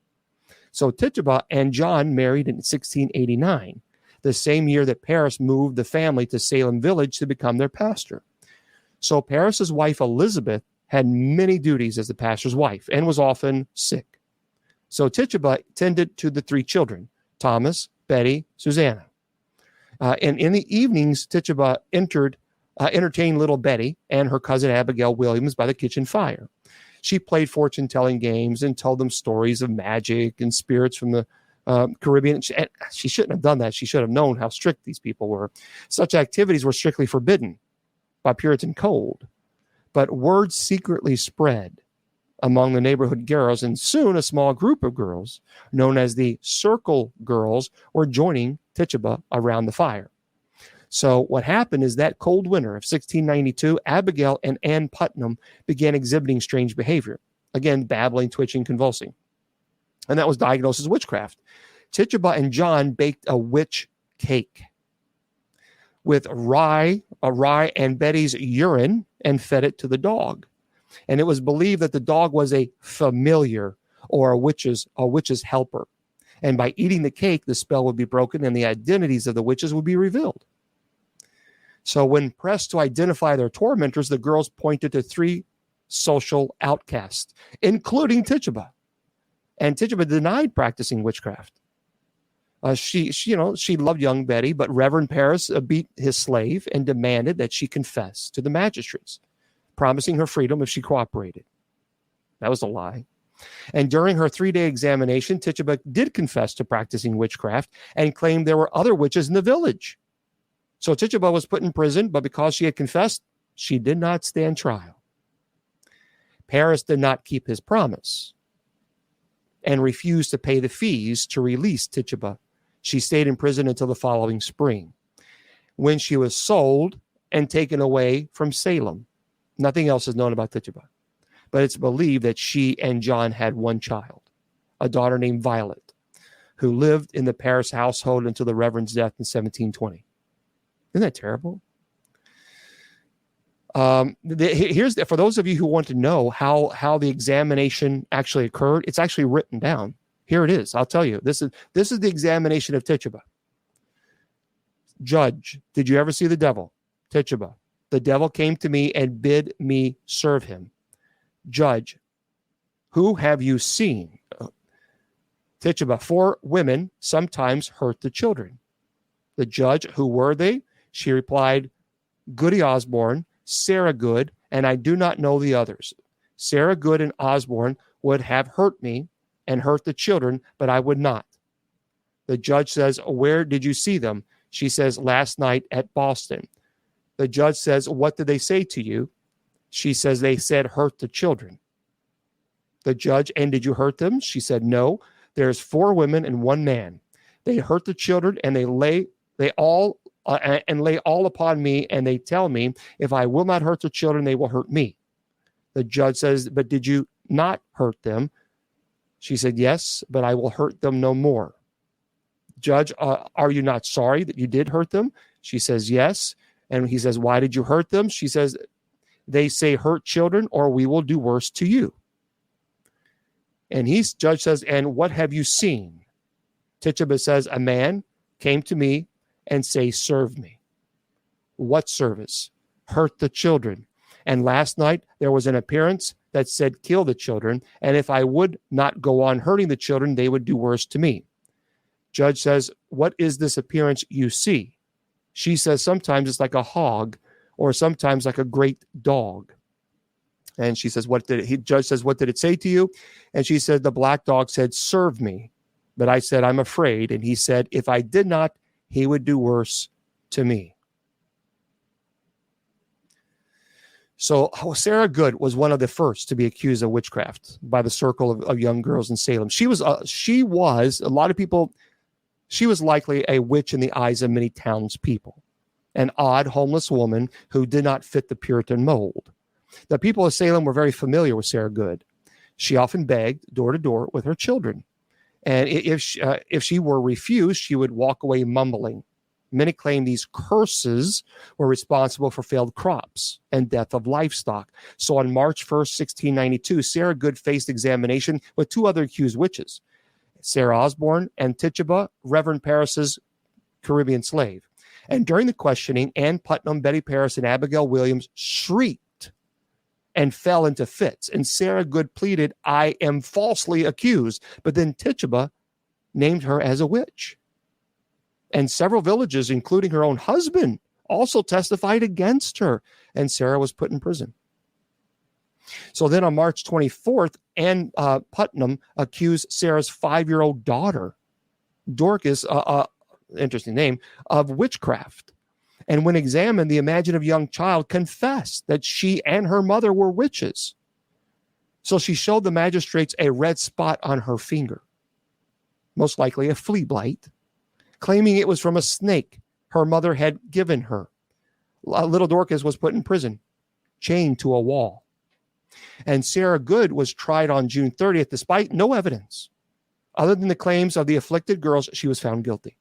So Tituba and John married in 1689, the same year that Parris moved the family to Salem Village to become their pastor. So Parris's wife, Elizabeth, had many duties as the pastor's wife and was often sick. So Tituba tended to the three children, Thomas, Betty, Susanna. And in the evenings, Tituba entertained little Betty and her cousin Abigail Williams by the kitchen fire. She played fortune-telling games and told them stories of magic and spirits from the Caribbean. She shouldn't have done that. She should have known how strict these people were. Such activities were strictly forbidden by Puritan code. But word secretly spread among the neighborhood girls, and soon a small group of girls, known as the Circle Girls, were joining Tituba around the fire. So what happened is that cold winter of 1692, Abigail and Ann Putnam began exhibiting strange behavior. Again, babbling, twitching, convulsing. And that was diagnosed as witchcraft. Tituba and John baked a witch cake with rye and Betty's urine and fed it to the dog. And it was believed that the dog was a familiar or a witch's helper. And by eating the cake, the spell would be broken and the identities of the witches would be revealed. So when pressed to identify their tormentors, the girls pointed to three social outcasts, including Tituba. And Tituba denied practicing witchcraft. She loved young Betty, but Reverend Parris beat his slave and demanded that she confess to the magistrates, promising her freedom if she cooperated. That was a lie. And during her 3-day examination, Tituba did confess to practicing witchcraft and claimed there were other witches in the village. So Tituba was put in prison, but because she had confessed, she did not stand trial. Parris did not keep his promise and refused to pay the fees to release Tituba. She stayed in prison until the following spring, when she was sold and taken away from Salem. Nothing else is known about Tituba, but it's believed that she and John had one child, a daughter named Violet, who lived in the Parris household until the Reverend's death in 1720. Isn't that terrible? For those of you who want to know how the examination actually occurred, it's actually written down. Here it is. I'll tell you. This is the examination of Tituba. Judge, did you ever see the devil? Tituba, the devil came to me and bid me serve him. Judge, who have you seen? Tituba, 4 women sometimes hurt the children. The judge, who were they? She replied, Goody Osborne, Sarah Good, and I do not know the others. Sarah Good and Osborne would have hurt me and hurt the children, but I would not. The judge says, where did you see them? She says, last night at Boston. The judge says, what did they say to you? She says, they said, hurt the children. The judge, and did you hurt them? She said, no. There's 4 women and 1 man. They hurt the children, and they lay all upon me, and they tell me, if I will not hurt the children, they will hurt me. The judge says, but did you not hurt them? She said, yes, but I will hurt them no more. Judge, are you not sorry that you did hurt them? She says, yes. And he says, why did you hurt them? She says, they say hurt children or we will do worse to you. And judge says, and what have you seen? Tituba says, a man came to me and say, serve me. What service? Hurt the children. And last night there was an appearance that said, kill the children. And if I would not go on hurting the children, they would do worse to me. Judge says, what is this appearance you see? She says, sometimes it's like a hog or sometimes like a great dog. And she says, judge says, what did it say to you? And she said, the black dog said, serve me. But I said, I'm afraid. And he said, if I did not, he would do worse to me. So Sarah Good was one of the first to be accused of witchcraft by the circle of young girls in Salem. She was a lot of people, she was likely a witch in the eyes of many townspeople, an odd homeless woman who did not fit the Puritan mold. The people of Salem were very familiar with Sarah Good. She often begged door to door with her children. And if she were refused, she would walk away mumbling. Many claim these curses were responsible for failed crops and death of livestock. So on March 1st, 1692, Sarah Good faced examination with two other accused witches, Sarah Osborne and Tituba, Reverend Parris's Caribbean slave. And during the questioning, Ann Putnam, Betty Parris, and Abigail Williams shrieked and fell into fits. And Sarah Good pleaded, I am falsely accused. But then Tituba named her as a witch. And several villages, including her own husband, also testified against her. And Sarah was put in prison. So then on March 24th, Ann Putnam accused Sarah's 5-year-old daughter, Dorcas, interesting name, of witchcraft. And when examined, the imaginative young child confessed that she and her mother were witches. So she showed the magistrates a red spot on her finger, most likely a flea blight, claiming it was from a snake her mother had given her. Little Dorcas was put in prison, chained to a wall. And Sarah Good was tried on June 30th, despite no evidence. Other than the claims of the afflicted girls, she was found guilty.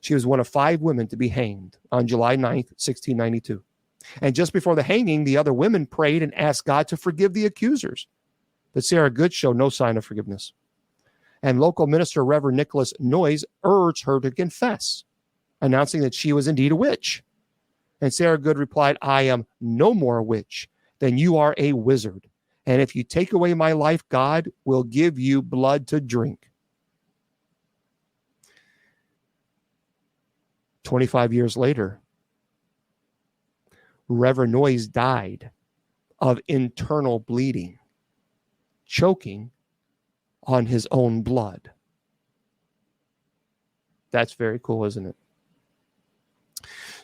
She was one of 5 women to be hanged on July 9th, 1692. And just before the hanging, the other women prayed and asked God to forgive the accusers. But Sarah Good showed no sign of forgiveness. And local minister Reverend Nicholas Noyes urged her to confess, announcing that she was indeed a witch. And Sarah Good replied, I am no more a witch than you are a wizard. And if you take away my life, God will give you blood to drink. 25 years later, Reverend Noyes died of internal bleeding, choking on his own blood. That's very cool, isn't it?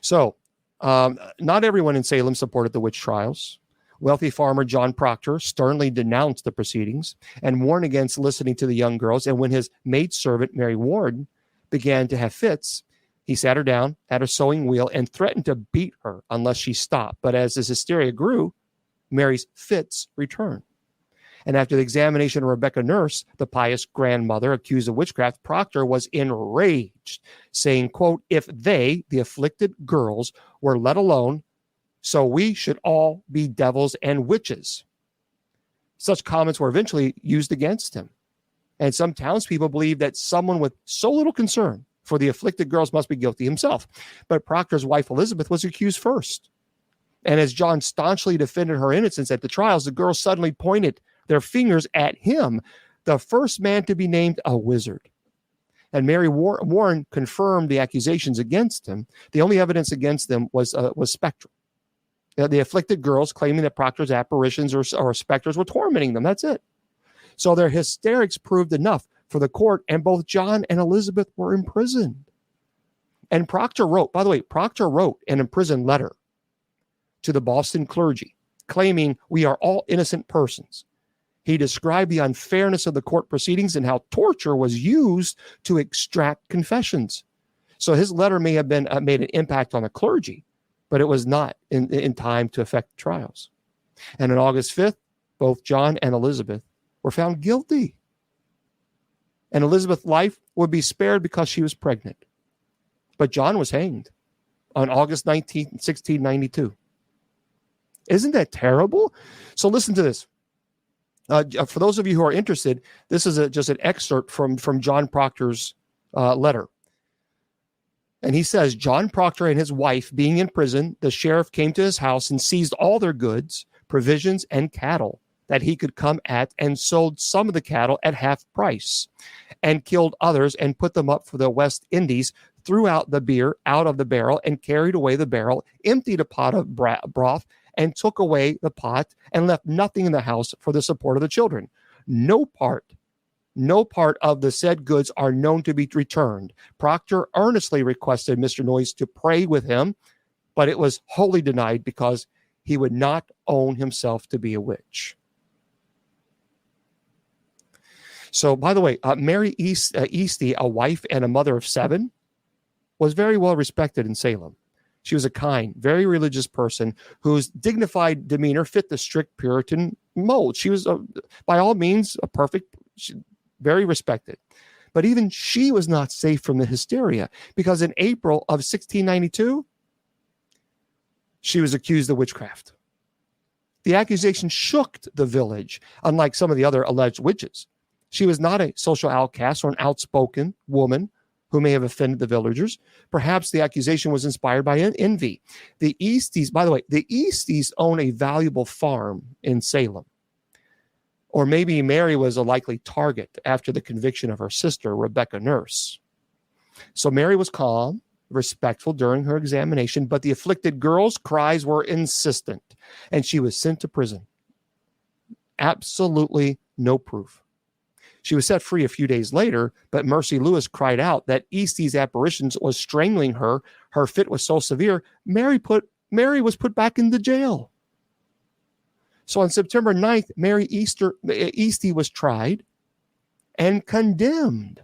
So, not everyone in Salem supported the witch trials. Wealthy farmer John Proctor sternly denounced the proceedings and warned against listening to the young girls. And when his maidservant, Mary Ward, began to have fits, he sat her down at her sewing wheel and threatened to beat her unless she stopped. But as his hysteria grew, Mary's fits returned. And after the examination of Rebecca Nurse, the pious grandmother accused of witchcraft, Proctor was enraged, saying, quote, if they, the afflicted girls, were let alone, so we should all be devils and witches. Such comments were eventually used against him. And some townspeople believed that someone with so little concern for the afflicted girls must be guilty himself. But Proctor's wife, Elizabeth, was accused first. And as John staunchly defended her innocence at the trials, the girls suddenly pointed their fingers at him, the first man to be named a wizard. And Mary Warren confirmed the accusations against him. The only evidence against them was spectral. The afflicted girls claiming that Proctor's apparitions or specters were tormenting them. That's it. So their hysterics proved enough for the court, and both John and Elizabeth were imprisoned. And Proctor wrote an imprisoned letter to the Boston clergy, claiming we are all innocent persons. He described the unfairness of the court proceedings and how torture was used to extract confessions. So his letter may have been made an impact on the clergy, but it was not in time to affect trials. And on August 5th, both John and Elizabeth were found guilty. And Elizabeth's life would be spared because she was pregnant. But John was hanged on August 19th, 1692. Isn't that terrible? So listen to this. For those of you who are interested, this is just an excerpt from John Proctor's letter. And he says, John Proctor and his wife being in prison, the sheriff came to his house and seized all their goods, provisions, and cattle that he could come at, and sold some of the cattle at half price, and killed others and put them up for the West Indies, threw out the beer out of the barrel and carried away the barrel, emptied a pot of broth, and took away the pot, and left nothing in the house for the support of the children. No part no part of the said goods are known to be returned. Proctor earnestly requested Mr. Noyes to pray with him, but it was wholly denied because he would not own himself to be a witch. So, by the way, Mary Easty, a wife and a mother of 7, was very well respected in Salem. She was a kind, very religious person whose dignified demeanor fit the strict Puritan mold. She was, by all means, a perfect, very respected. But even she was not safe from the hysteria, because in April of 1692, she was accused of witchcraft. The accusation shook the village, unlike some of the other alleged witches. She was not a social outcast or an outspoken woman who may have offended the villagers. Perhaps the accusation was inspired by envy. The Easties, by the way, the Easties own a valuable farm in Salem. Or maybe Mary was a likely target after the conviction of her sister, Rebecca Nurse. So Mary was calm, respectful during her examination, but the afflicted girl's cries were insistent, and she was sent to prison. Absolutely no proof. She was set free a few days later, but Mercy Lewis cried out that Eastie's apparitions was strangling her. Her fit was so severe, Mary was put back into jail. So on September 9th, Mary Eastie was tried and condemned,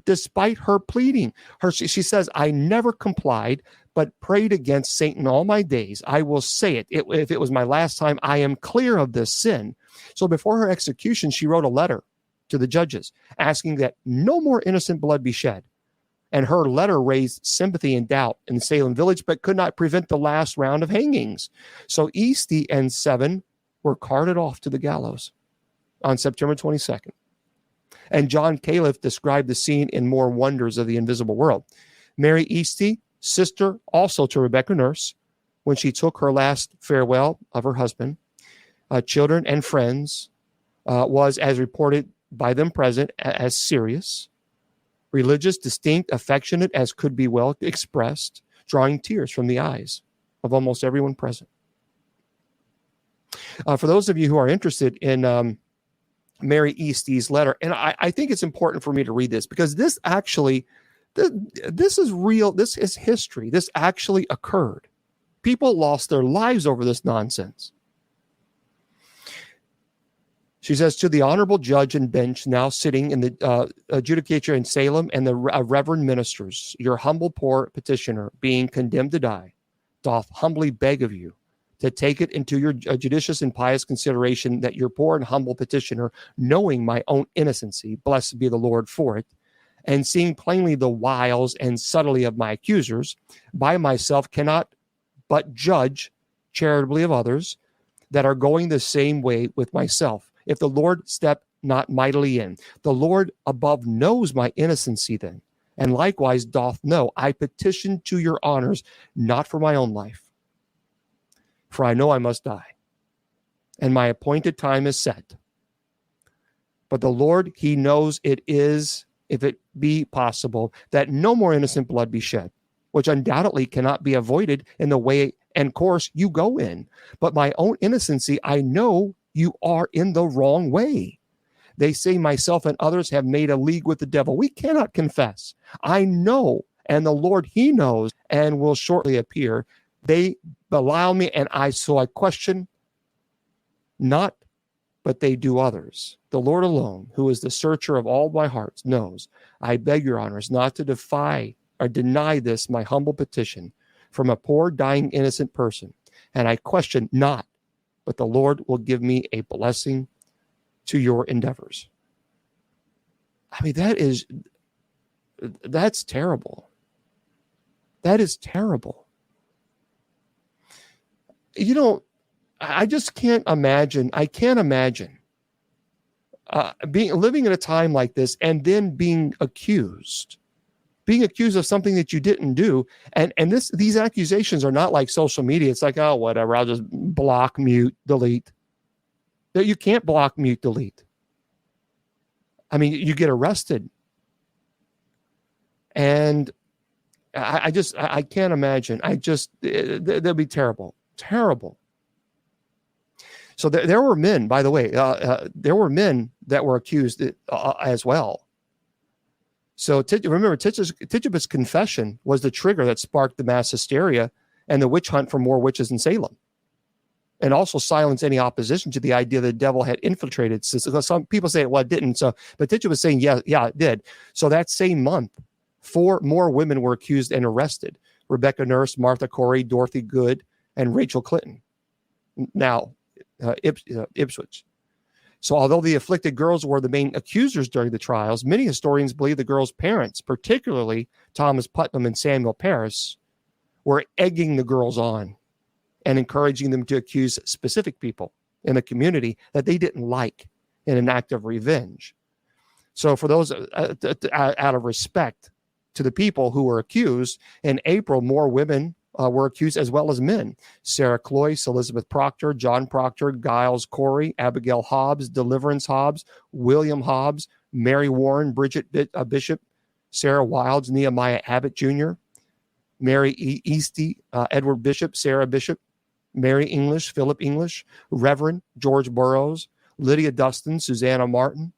despite her pleading. She says, I never complied, but prayed against Satan all my days. I will say it. If it was my last time, I am clear of this sin. So before her execution, she wrote a letter to the judges asking that no more innocent blood be shed. And her letter raised sympathy and doubt in the Salem village, but could not prevent the last round of hangings. So Eastie and 7 were carted off to the gallows on September 22nd. And John Califf described the scene in More Wonders of the Invisible World. Mary Eastie, sister also to Rebecca Nurse, when she took her last farewell of her husband, children and friends, was, as reported by them present, as serious, religious, distinct, affectionate as could be well expressed, drawing tears from the eyes of almost everyone present. For those of you who are interested in Mary Eastie's letter, and I think it's important for me to read this, because this actually, this is real, this is history. This actually occurred. People lost their lives over this nonsense. She says, to the honorable judge and bench now sitting in the adjudicature in Salem, and the reverend ministers, your humble poor petitioner, being condemned to die, doth humbly beg of you to take it into your judicious and pious consideration that your poor and humble petitioner, knowing my own innocency, blessed be the Lord for it, and seeing plainly the wiles and subtlety of my accusers, by myself cannot but judge charitably of others that are going the same way with myself, if the Lord step not mightily in. The Lord above knows my innocency then, and likewise doth know I petition to your honors, not for my own life, for I know I must die, and my appointed time is set. But the Lord, he knows it is, if it be possible, that no more innocent blood be shed, which undoubtedly cannot be avoided in the way and course you go in. But my own innocency, I know you are in the wrong way. They say myself and others have made a league with the devil. We cannot confess. I know, and the Lord, he knows, and will shortly appear. They belie me, and I question not, but they do others. The Lord alone, who is the searcher of all my hearts, knows. I beg your honors not to defy or deny this my humble petition from a poor, dying, innocent person. And I question not, but the Lord will give me a blessing to your endeavors. I mean, that's terrible. That is terrible. You know, I just can't imagine. I can't imagine living in a time like this and then being accused of something that you didn't do. And these accusations are not like social media. It's like, oh, whatever, I'll just block, mute, delete. You can't block, mute, delete. I mean, you get arrested. And I can't imagine. That'd be terrible. Terrible. So there were men, by the way, there were men that were accused as well. So remember, Tituba's confession was the trigger that sparked the mass hysteria and the witch hunt for more witches in Salem, and also silence any opposition to the idea that the devil had infiltrated. So some people say, well, it didn't. So, but Tituba was saying, yeah, it did. So that same month, 4 more women were accused and arrested: Rebecca Nurse, Martha Corey, Dorothy Good, and Rachel Clinton. Now, Ipswich. So although the afflicted girls were the main accusers during the trials, many historians believe the girls' parents, particularly Thomas Putnam and Samuel Parris, were egging the girls on and encouraging them to accuse specific people in the community that they didn't like in an act of revenge. So for those, out of respect to the people who were accused, in April, more women were accused as well as men: Sarah Cloyce, Elizabeth Proctor, John Proctor, Giles Corey, Abigail Hobbs, Deliverance Hobbs, William Hobbs, Mary Warren, Bridget Bishop, Sarah Wilds, Nehemiah Abbott Jr., Mary Easty, Edward Bishop, Sarah Bishop, Mary English, Philip English, Reverend George Burroughs, Lydia Dustin, Susanna Martin,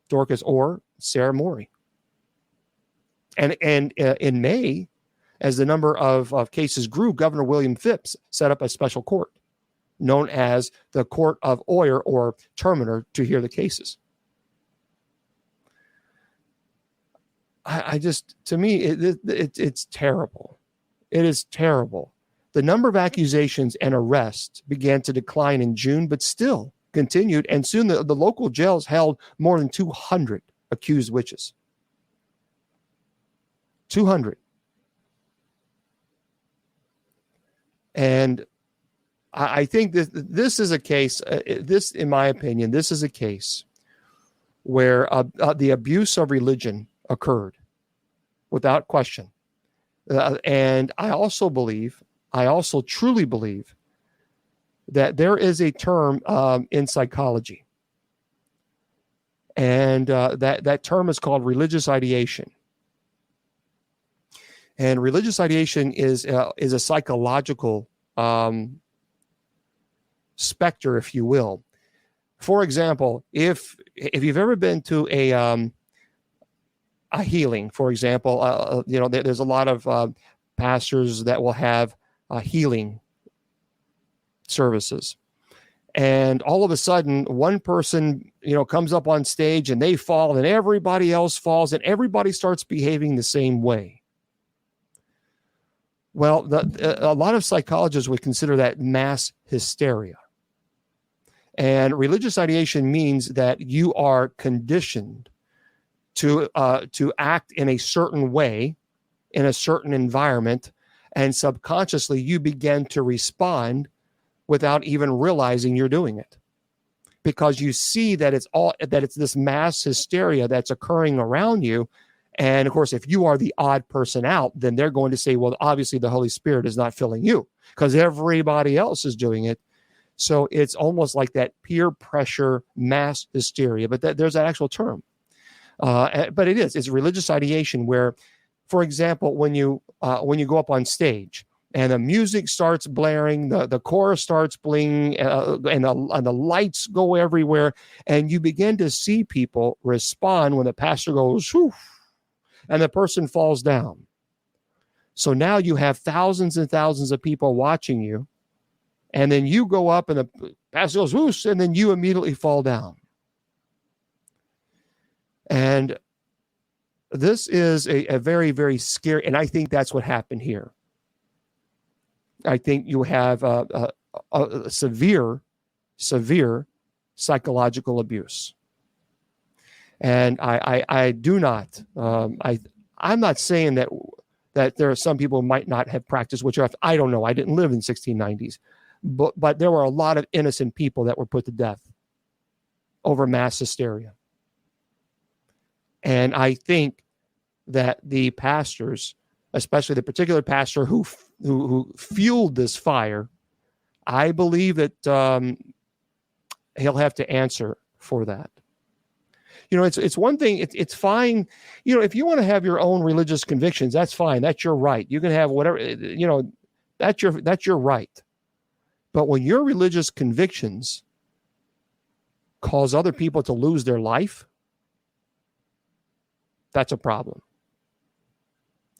Dorcas Orr, Sarah Morey. And in May, as the number of cases grew, Governor William Phipps set up a special court known as the Court of Oyer or Terminer to hear the cases. To me, it's terrible. It is terrible. The number of accusations and arrests began to decline in June, but still continued. And soon the local jails held more than 200 accused witches. 200. And I think this is a case, in my opinion, this is a case where the abuse of religion occurred without question. And I also truly believe that there is a term in psychology, and that term is called religious ideation. And religious ideation is a psychological specter, if you will. For example, if you've ever been to a healing, for example, there's a lot of pastors that will have healing services, and all of a sudden, one person comes up on stage and they fall, and everybody else falls, and everybody starts behaving the same way. Well, a lot of psychologists would consider that mass hysteria. And religious ideation means that you are conditioned to act in a certain way, in a certain environment, and subconsciously you begin to respond without even realizing you're doing it, because you see that it's this mass hysteria that's occurring around you. And of course, if you are the odd person out, then they're going to say, well, obviously the Holy Spirit is not filling you because everybody else is doing it. So it's almost like that peer pressure mass hysteria, but there's an actual term. But it's religious ideation where, for example, when you go up on stage and the music starts blaring, the chorus starts blinging, and the lights go everywhere, and you begin to see people respond when the pastor goes, whew, and the person falls down. So now you have thousands and thousands of people watching you, and then you go up and the pastor goes, whoosh, and then you immediately fall down. And this is a very, very scary, and I think that's what happened here. I think you have a severe psychological abuse. And I do not, I'm not saying that there are some people who might not have practiced witchcraft. I don't know. I didn't live in 1690s, but there were a lot of innocent people that were put to death over mass hysteria. And I think that the pastors, especially the particular pastor who fueled this fire, I believe that he'll have to answer for that. It's one thing. It's fine. If you want to have your own religious convictions, that's fine. That's your right. You can have whatever. That's your right. But when your religious convictions cause other people to lose their life, that's a problem.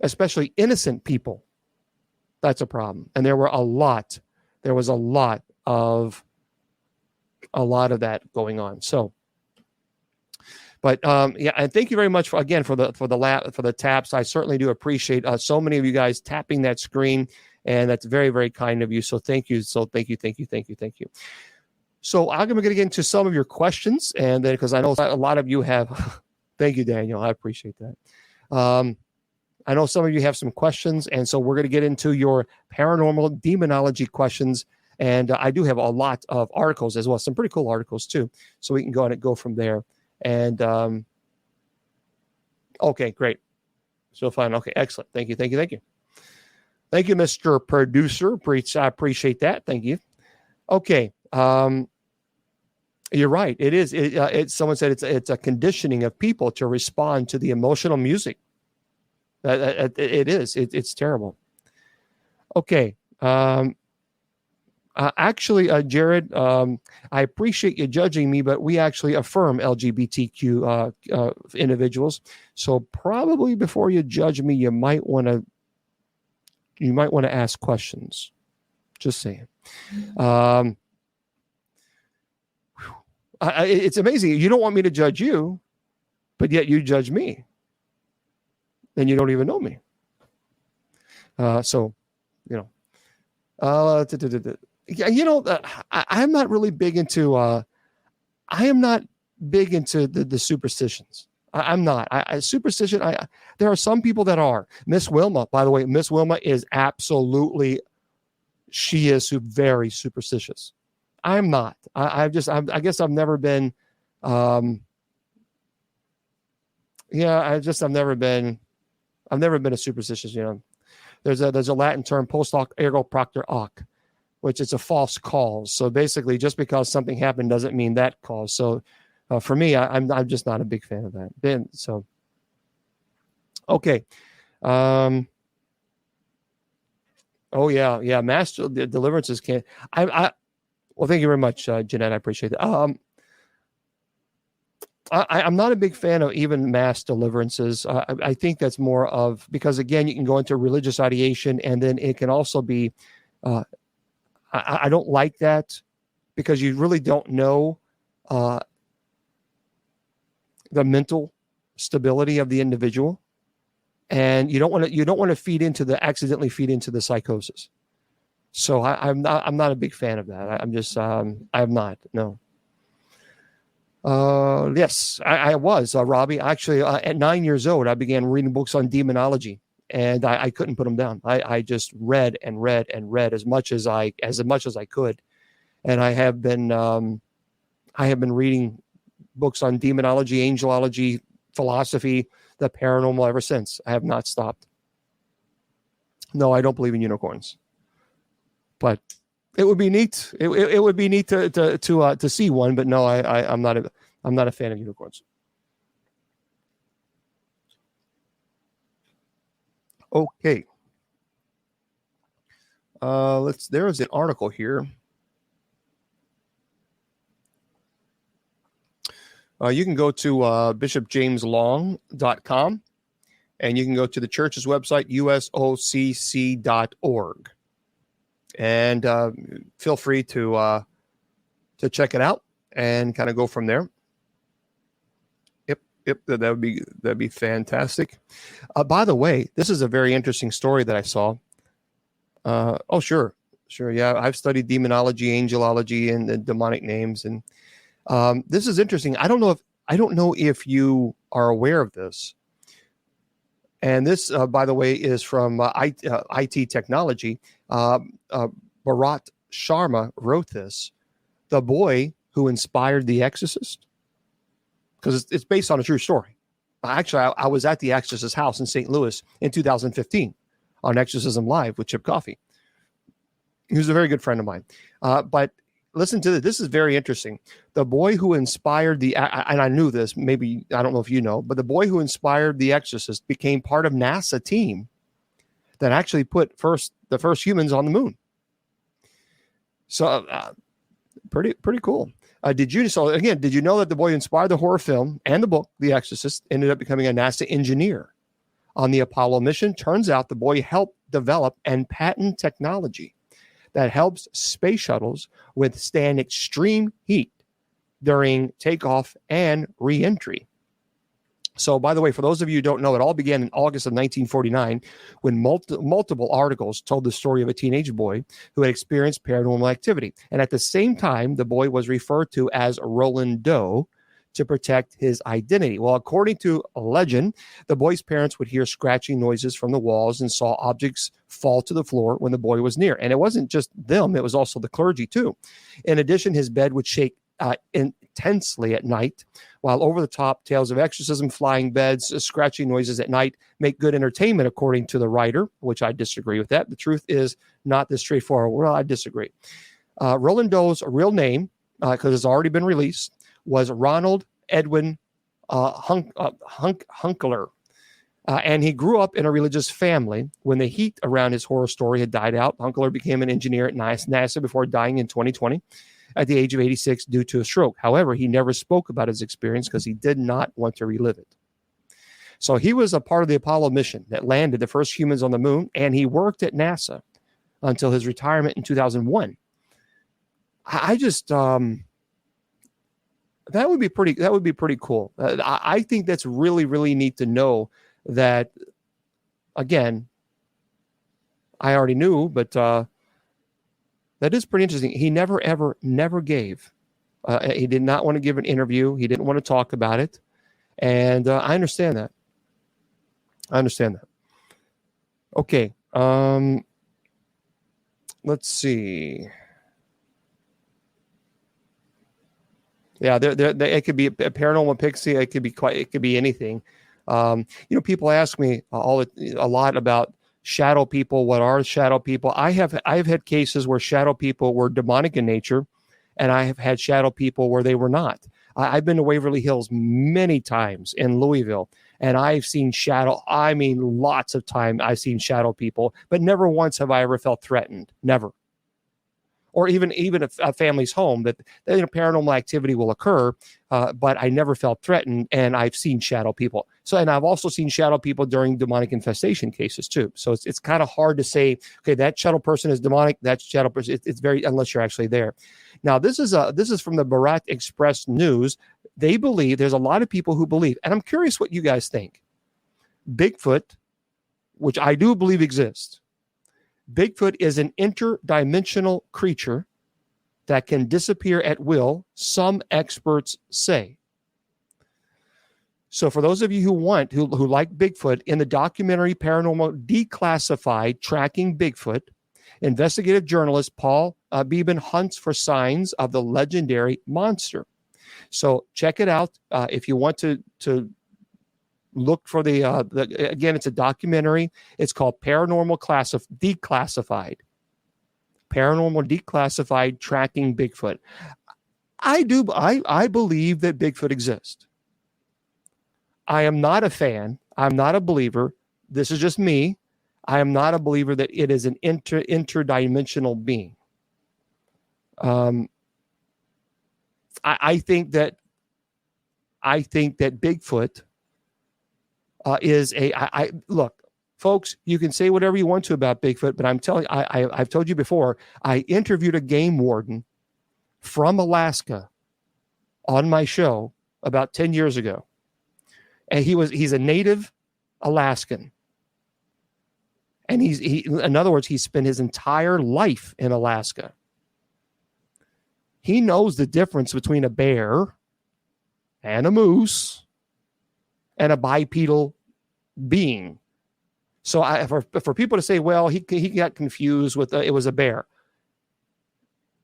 Especially innocent people, that's a problem. And there was a lot of that going on. So, but yeah, and thank you very much for the taps. I certainly do appreciate so many of you guys tapping that screen, and that's very, very kind of you. So thank you. So thank you. So I'm going to get into some of your questions, and then because I know a lot of you have. Thank you, Daniel. I appreciate that. I know some of you have some questions, and so we're going to get into your paranormal demonology questions. And I do have a lot of articles as well, some pretty cool articles too. So we can go from there. And okay, great. So fine. Okay, excellent. Thank you, Mr. Producer. I appreciate that. Thank you. Okay. You're right. It is. Someone said it's a conditioning of people to respond to the emotional music. It is. It's terrible. Okay. Actually, Jared, I appreciate you judging me, but we actually affirm LGBTQ individuals. So probably before you judge me, you might want to ask questions. Just saying. It's amazing. You don't want me to judge you, but yet you judge me. Then you don't even know me. So, I'm not really big into. I am not big into the superstitions. I'm not. Superstition. There are some people that are. Miss Wilma, by the way, Miss Wilma is absolutely. She is very superstitious. I'm not. I guess I've never been. I've never been a superstitious. There's a Latin term, post hoc ergo propter hoc, which is a false cause. So basically, just because something happened doesn't mean that cause. So for me, I'm just not a big fan of that. Then so okay. Oh yeah. Mass deliverances can't. Well, thank you very much, Jeanette. I appreciate that. I'm not a big fan of even mass deliverances. I think that's more of because again, you can go into religious ideation, and then it can also be. I don't like that because you really don't know the mental stability of the individual, and you don't want to accidentally feed into the psychosis. So I'm not a big fan of that. I'm just I'm not. No. Yes, I was Robbie. Actually, at 9 years old, I began reading books on demonology, and I couldn't put them down. I just read and read and read as much as I could, and I have been reading books on demonology, angelology, philosophy, the paranormal ever since. I have not stopped. No, I don't believe in unicorns. But it would be neat. It would be neat to see one, but no, I'm not a fan of unicorns. Okay. There is an article here. You can go to bishopjameslong.com, and you can go to the church's website, usocc.org. And feel free to check it out and kind of go from there. Yep, that'd be fantastic. By the way, this is a very interesting story that I saw. Sure, yeah. I've studied demonology, angelology, and the demonic names, and this is interesting. I don't know if you are aware of this. And this, by the way, is from IT Technology. Bharat Sharma wrote this. The boy who inspired The Exorcist, because it's based on a true story. Actually, I was at The Exorcist's house in St. Louis in 2015 on Exorcism Live with Chip Coffey. He was a very good friend of mine. But listen to this. This is very interesting. The boy who inspired and I knew this, maybe, I don't know if you know, but the boy who inspired The Exorcist became part of NASA team that actually put the first humans on the moon. So pretty cool. Did you know that the boy who inspired the horror film and the book, The Exorcist, ended up becoming a NASA engineer on the Apollo mission? Turns out the boy helped develop and patent technology that helps space shuttles withstand extreme heat during takeoff and re-entry. So, by the way, for those of you who don't know, it all began in August of 1949 when multiple articles told the story of a teenage boy who had experienced paranormal activity. And at the same time, the boy was referred to as Roland Doe to protect his identity. Well, according to a legend, the boy's parents would hear scratching noises from the walls and saw objects fall to the floor when the boy was near. And it wasn't just them, it was also the clergy too. In addition, his bed would shake intensely at night, while over-the-top tales of exorcism, flying beds, scratching noises at night make good entertainment, according to the writer, which I disagree with that. The truth is not this straightforward. Well, I disagree. Roland Doe's real name, because it's already been released, was Ronald Edwin Hunkeler. And he grew up in a religious family. When the heat around his horror story had died out, Hunkeler became an engineer at NASA before dying in 2020 at the age of 86 due to a stroke. However, he never spoke about his experience because he did not want to relive it. So he was a part of the Apollo mission that landed the first humans on the moon, and he worked at NASA until his retirement in 2001. I just that would be pretty cool. I think that's really, really neat to know that. Again, I already knew, but that is pretty interesting. He never gave. He did not want to give an interview. He didn't want to talk about it. And I understand that. Okay. Let's see. Yeah, it could be a paranormal pixie. It could be anything. People ask me a lot about shadow people. What are shadow people? I've had cases where shadow people were demonic in nature, and I have had shadow people where they were not. I've been to Waverly Hills many times in Louisville, and I've seen lots of time I've seen shadow people, but never once have I ever felt threatened. Never. Or even a family's home that paranormal activity will occur, but I never felt threatened, and I've seen shadow people. So, and I've also seen shadow people during demonic infestation cases too. So it's kind of hard to say, okay, that shadow person is demonic. That shadow person, it's very, unless you're actually there. Now, this is from the Bharat Express News. They believe, there's a lot of people who believe, and I'm curious what you guys think. Bigfoot, which I do believe exists. Bigfoot is an interdimensional creature that can disappear at will, some experts say. So for those of you who like Bigfoot, in the documentary Paranormal Declassified, Tracking Bigfoot, investigative journalist Paul Beeben hunts for signs of the legendary monster. So check it out if you want to look for again, it's a documentary. It's called Paranormal Declassified. Paranormal Declassified, Tracking Bigfoot. I believe that Bigfoot exists. I am not a fan. I'm not a believer. This is just me. I am not a believer that it is an interdimensional being. I think that Bigfoot is look, folks, you can say whatever you want to about Bigfoot, but I'm telling you, I've told you before, I interviewed a game warden from Alaska on my show about 10 years ago. And he's a native Alaskan. And in other words, he spent his entire life in Alaska. He knows the difference between a bear and a moose and a bipedal being. So for people to say, well, he got confused with it was a bear.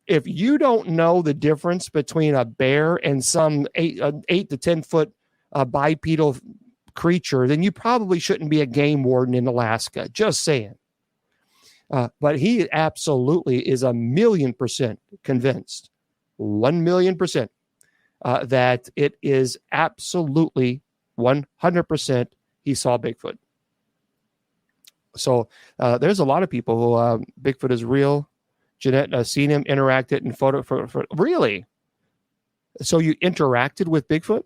If you don't know the difference between a bear and some 8 to 10 foot bipedal creature, then you probably shouldn't be a game warden in Alaska. Just saying. But he absolutely is 1,000,000% convinced, 1,000,000%, that it is absolutely 100% he saw Bigfoot. So there's a lot of people who Bigfoot is real. Jeanette seen him, interacted, and photo for really. So you interacted with Bigfoot?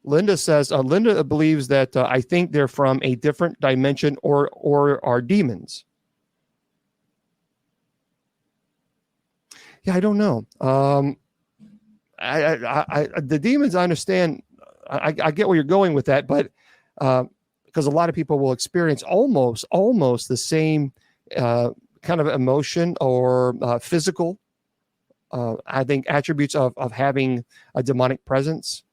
Linda says, Linda believes that I think they're from a different dimension or are demons. Yeah, I don't know. The demons, I understand. I get where you're going with that, but because a lot of people will experience almost the same kind of emotion or physical, I think, attributes of having a demonic presence.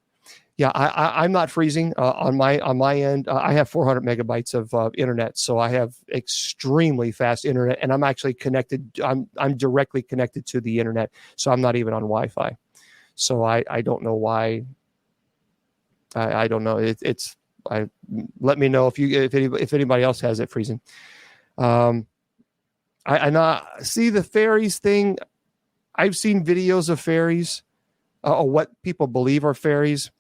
Yeah, I'm not freezing on my end. I have 400 megabytes of internet, so I have extremely fast internet, and I'm actually connected. I'm directly connected to the internet, so I'm not even on Wi-Fi. So I don't know why. I don't know. Let me know if anybody else has it freezing. I see the fairies thing. I've seen videos of fairies, what people believe are fairies.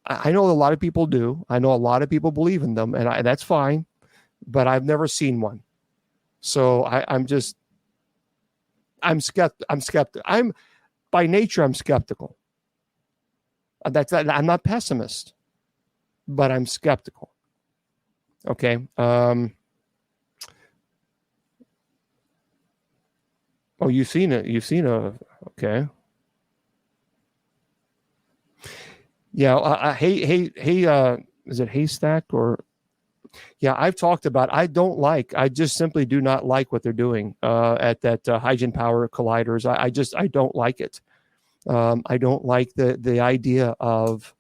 I know a lot of people do. I know a lot of people believe in them, and that's fine. But I've never seen one, so I'm skeptical. By nature, I'm skeptical. I'm not pessimist, but I'm skeptical. Okay. Oh, you've seen it. Okay. Yeah. Is it Haystack or? Yeah, I've talked about. I just simply do not like what they're doing at that Hydrogen Power Colliders. I don't like it. I don't like the idea of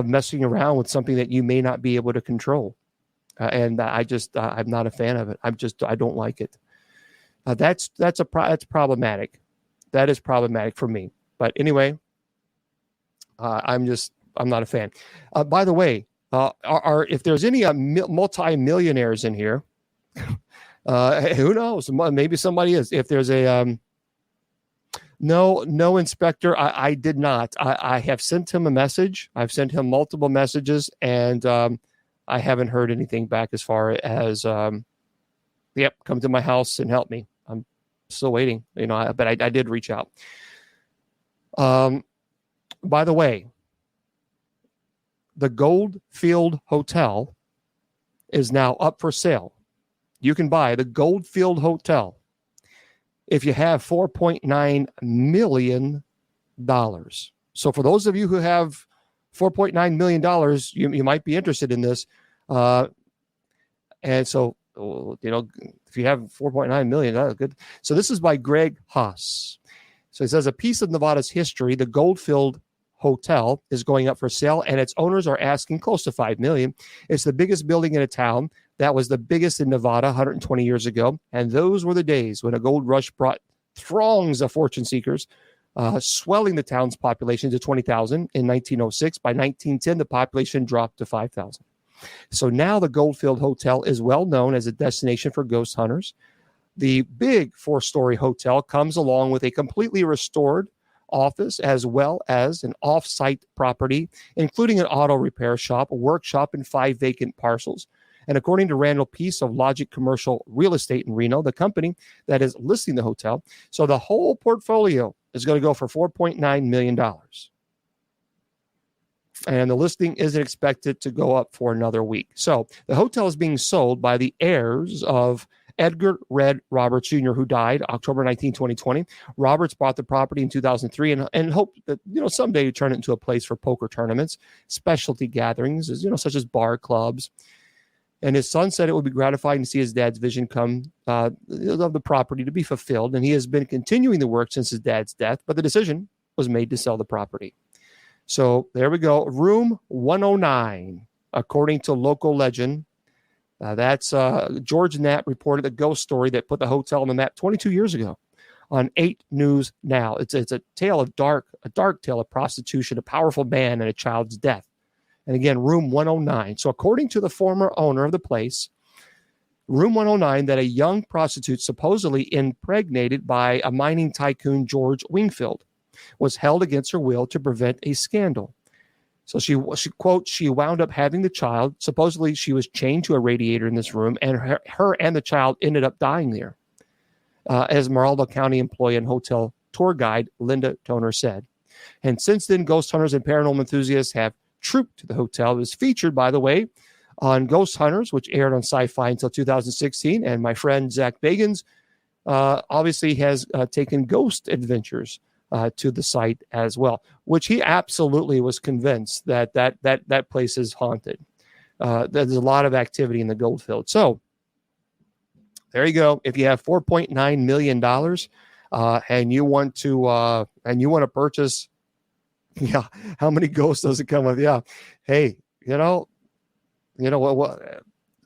messing around with something that you may not be able to control, and I'm not a fan of it. I don't like it. That's problematic. That is problematic for me. But anyway, I'm not a fan. By the way, if there's any multi-millionaires in here, who knows? Maybe somebody is. If there's a no, Inspector, I did not. I have sent him a message. I've sent him multiple messages, and I haven't heard anything back as far as come to my house and help me. I'm still waiting. But I did reach out. By the way, the Goldfield Hotel is now up for sale. You can buy the Goldfield Hotel if you have $4.9 million. So for those of you who have $4.9 million, you might be interested in this. And so, if you have $4.9 million, that's good. So this is by Greg Haas. So it says, a piece of Nevada's history, the Goldfield Hotel is going up for sale, and its owners are asking close to $5 million. It's the biggest building in a town that was the biggest in Nevada 120 years ago, and those were the days when a gold rush brought throngs of fortune seekers, swelling the town's population to 20,000 in 1906. By 1910, the population dropped to 5,000. So now the Goldfield Hotel is well known as a destination for ghost hunters. The big 4-story hotel comes along with a completely restored office as well as an off-site property, including an auto repair shop, a workshop, and 5 vacant parcels. And according to Randall Peace of Logic Commercial Real Estate in Reno, the company that is listing the hotel, so the whole portfolio is going to go for $4.9 million. And the listing isn't expected to go up for another week. So the hotel is being sold by the heirs of Edgar Red Roberts Jr., who died October 19, 2020. Roberts bought the property in 2003 and hoped that, someday to turn it into a place for poker tournaments, specialty gatherings, such as bar clubs. And his son said it would be gratifying to see his dad's vision of the property to be fulfilled. And he has been continuing the work since his dad's death, but the decision was made to sell the property. So there we go. Room 109, according to local legend. That's George Knapp reported a ghost story that put the hotel on the map 22 years ago on 8 News Now. It's a tale of a dark tale of prostitution, a powerful man, and a child's death. And again, room 109. So according to the former owner of the place, room 109, that a young prostitute supposedly impregnated by a mining tycoon, George Wingfield, was held against her will to prevent a scandal. So she quote, she wound up having the child. Supposedly she was chained to a radiator in this room, and her and the child ended up dying there. Esmeralda County employee and hotel tour guide Linda Toner said. And since then, ghost hunters and paranormal enthusiasts have trooped to the hotel. It was featured, by the way, on Ghost Hunters, which aired on Sci-Fi until 2016. And my friend Zach Bagans obviously has taken Ghost Adventures to the site as well, which he absolutely was convinced that place is haunted. There's a lot of activity in the Goldfield. So there you go. If you have $4.9 million and you want to purchase, yeah, how many ghosts does it come with? Yeah, hey, what,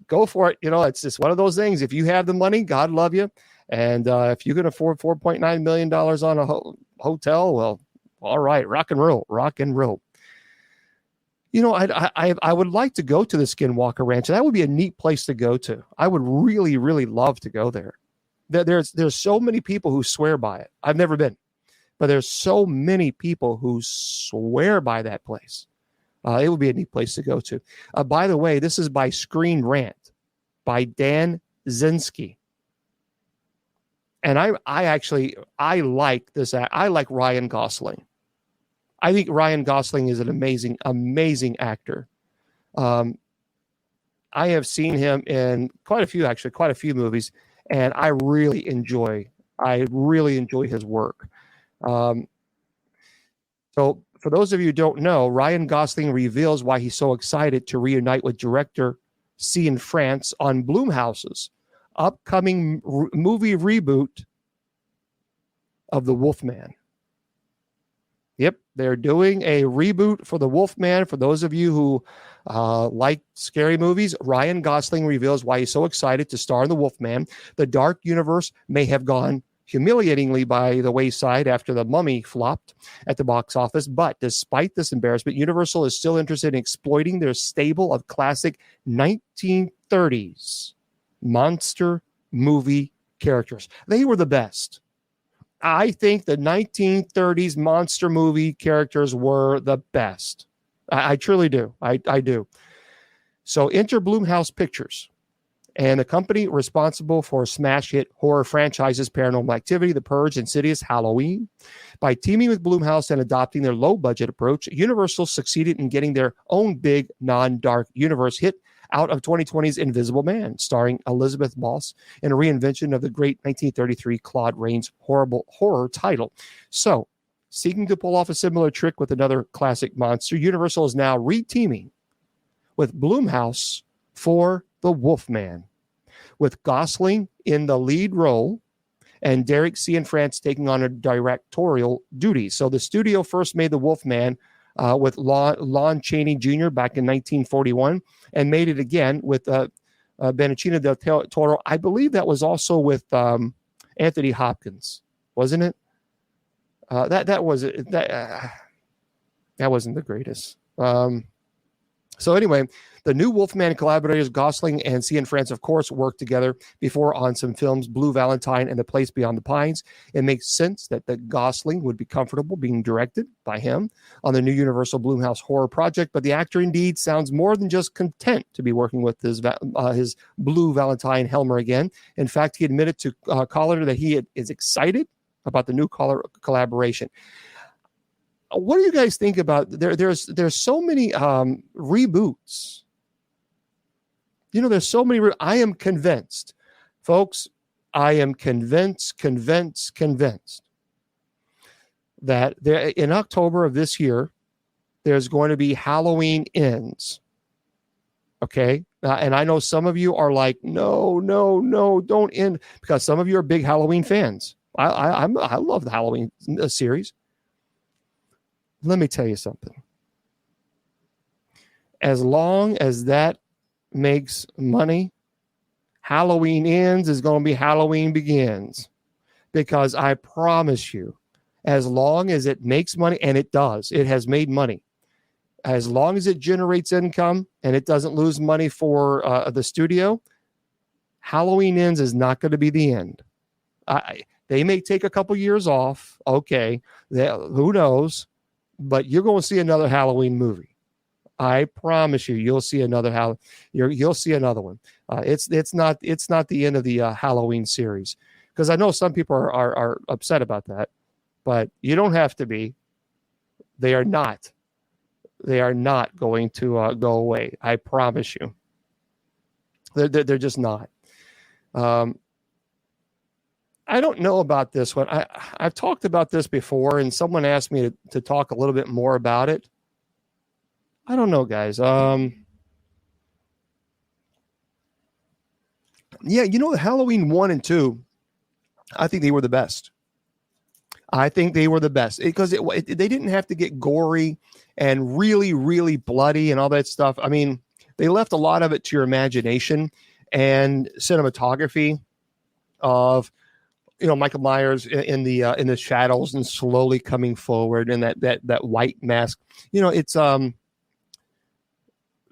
go for it. It's just one of those things. If you have the money, God love you. And if you can afford $4.9 million on a hotel, well, all right, rock and roll. I would like to go to the Skinwalker Ranch. That would be a neat place to go to. I would really, really love to go there. There's so many people who swear by it. I've never been, but there's so many people who swear by that place. It would be a neat place to go to. By the way, this is by Screen Rant by Dan Zinsky. And I like this. I like Ryan Gosling. I think Ryan Gosling is an amazing, amazing actor. I have seen him in quite a few movies, and I really enjoy his work. So for those of you who don't know, Ryan Gosling reveals why he's so excited to reunite with director Cian France on Blumhouse's upcoming movie reboot of The Wolfman. Yep, they're doing a reboot for The Wolfman. For those of you who like scary movies, Ryan Gosling reveals why he's so excited to star in The Wolfman. The dark universe may have gone humiliatingly by the wayside after The Mummy flopped at the box office, but despite this embarrassment, Universal is still interested in exploiting their stable of classic 1930s monster movie characters. They were the best. I think the 1930s monster movie characters were the best. I truly do. I do. So enter Blumhouse Pictures, and the company responsible for smash hit horror franchises Paranormal Activity, The Purge, Insidious, Halloween. By teaming with Blumhouse and adopting their low-budget approach, Universal succeeded in getting their own big, non-dark universe hit out of 2020's Invisible Man, starring Elizabeth Moss in a reinvention of the great 1933 Claude Rains horrible horror title. So, seeking to pull off a similar trick with another classic monster, Universal is now re-teaming with Blumhouse for The Wolfman, with Gosling in the lead role and Derek Cian France taking on a directorial duty. So the studio first made The Wolfman with Lon Chaney Jr. back in 1941 and made it again with Benicio del Toro. I believe that was also with Anthony Hopkins, wasn't it? That wasn't the greatest. So anyway, the new Wolfman collaborators Gosling and Cian France, of course, worked together before on some films, Blue Valentine and The Place Beyond the Pines. It makes sense that the Gosling would be comfortable being directed by him on the new Universal Blumhouse horror project, but the actor indeed sounds more than just content to be working with his Blue Valentine Helmer again. In fact, he admitted to Collider that he is excited about the new collaboration. What do you guys think about there's so many reboots? There's so many. I am convinced, folks. I am convinced that there in October of this year, there's going to be Halloween Ends. Okay, and I know some of you are like, no, don't end, because some of you are big Halloween fans. I love the Halloween series. Let me tell you something. As long as that makes money, Halloween Ends is going to be Halloween Begins. Because I promise you, as long as it makes money, and it does, it has made money. As long as it generates income and it doesn't lose money for the studio, Halloween Ends is not going to be the end. They may take a couple years off. Okay, who knows? But you're going to see another Halloween movie. I promise you, you'll see another you'll see another one. It's not the end of the Halloween series. because I know some people are upset about that, but you don't have to be. They are not. They are not going to go away. I promise you. They're just not. I don't know about this one. I've talked about this before, and someone asked me to talk a little bit more about it. I don't know, guys. Yeah, Halloween 1 and 2, I think they were the best. I think they were the best because they didn't have to get gory and really, really bloody and all that stuff. I mean, they left a lot of it to your imagination and cinematography of Michael Myers in the shadows and slowly coming forward, and that white mask. It's that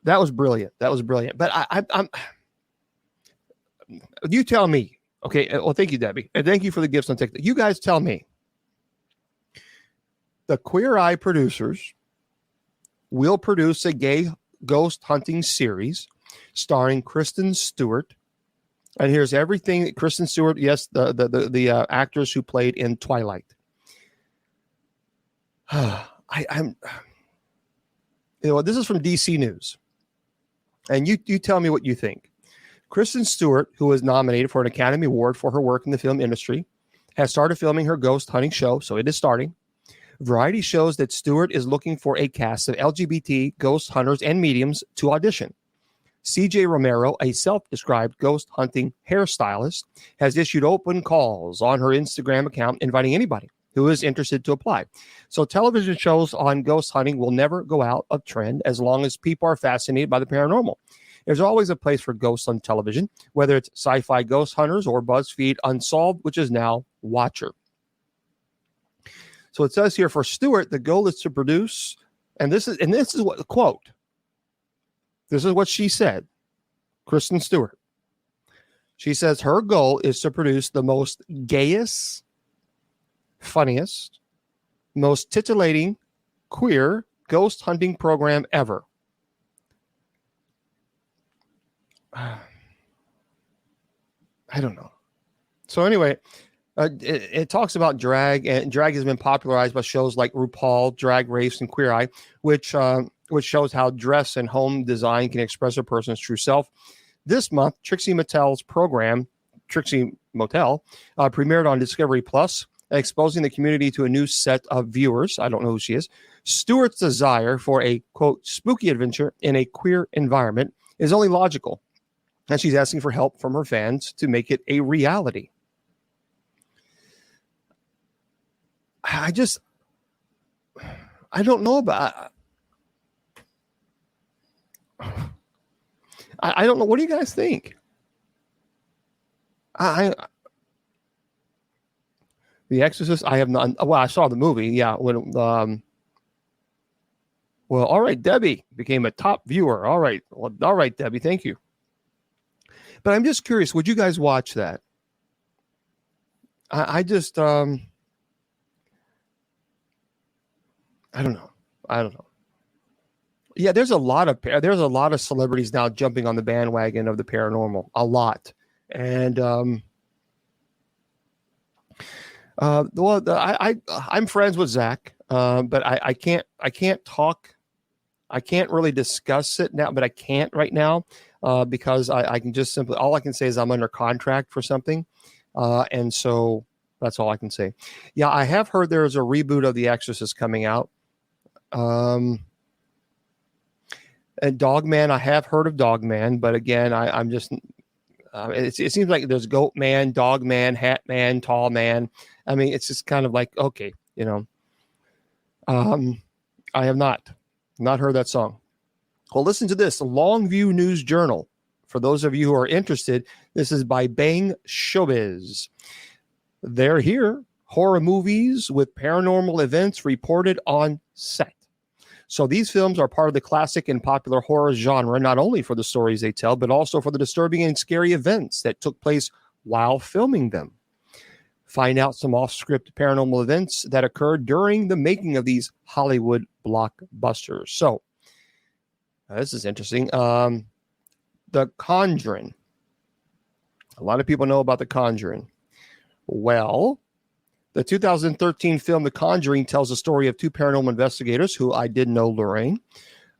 was brilliant. That was brilliant. But I'm you tell me. Okay. Well, thank you, Debbie, and thank you for the gifts on TikTok. You guys tell me. The Queer Eye producers will produce a gay ghost hunting series starring Kristen Stewart. And here's everything that Kristen Stewart, yes, the actress who played in Twilight. I'm this is from DC News. And you tell me what you think. Kristen Stewart, who was nominated for an Academy Award for her work in the film industry, has started filming her ghost hunting show, so it is starting. Variety shows that Stewart is looking for a cast of LGBT ghost hunters and mediums to audition. CJ Romero, a self-described ghost hunting hairstylist, has issued open calls on her Instagram account inviting anybody who is interested to apply. So television shows on ghost hunting will never go out of trend as long as people are fascinated by the paranormal. There's always a place for ghosts on television, whether it's Sci-Fi Ghost Hunters or BuzzFeed Unsolved, which is now Watcher. So it says here for Stewart, the goal is to produce, and this is what the quote. This is what she said, Kristen Stewart. She says her goal is to produce the most gayest, funniest, most titillating, queer ghost hunting program ever. I don't know. So anyway, it talks about drag, and drag has been popularized by shows like RuPaul, Drag Race, and Queer Eye, which shows how dress and home design can express a person's true self. This month, Trixie Mattel's program, Trixie Motel, premiered on Discovery Plus, exposing the community to a new set of viewers. I don't know who she is. Stewart's desire for a, quote, spooky adventure in a queer environment is only logical, and she's asking for help from her fans to make it a reality. I don't know about. I don't know. What do you guys think? The Exorcist. I have not. Well, I saw the movie. Yeah. When well, all right. Debbie became a top viewer. All right. Well, all right, Debbie. Thank you. But I'm just curious. Would you guys watch that? I just. I don't know. Yeah, there's a lot of celebrities now jumping on the bandwagon of the paranormal. A lot, and I'm friends with Zach, but I can't talk. I can't really discuss it now, but I can't right now because I can just simply, all I can say is I'm under contract for something, and so that's all I can say. Yeah, I have heard there is a reboot of The Exorcist coming out. And Dogman, I have heard of Dogman, but again, I'm just, it seems like there's Goat Man, Dog Man, Hat Man, Tall Man. I mean, it's just kind of like, okay, I have not heard that song. Well, listen to this, Longview News Journal. For those of you who are interested, this is by Bang Showbiz. They're here, horror movies with paranormal events reported on set. So these films are part of the classic and popular horror genre, not only for the stories they tell, but also for the disturbing and scary events that took place while filming them. Find out some off-script paranormal events that occurred during the making of these Hollywood blockbusters. So this is interesting. The Conjuring. A lot of people know about The Conjuring. Well, the 2013 film The Conjuring tells the story of two paranormal investigators who I did know, Lorraine,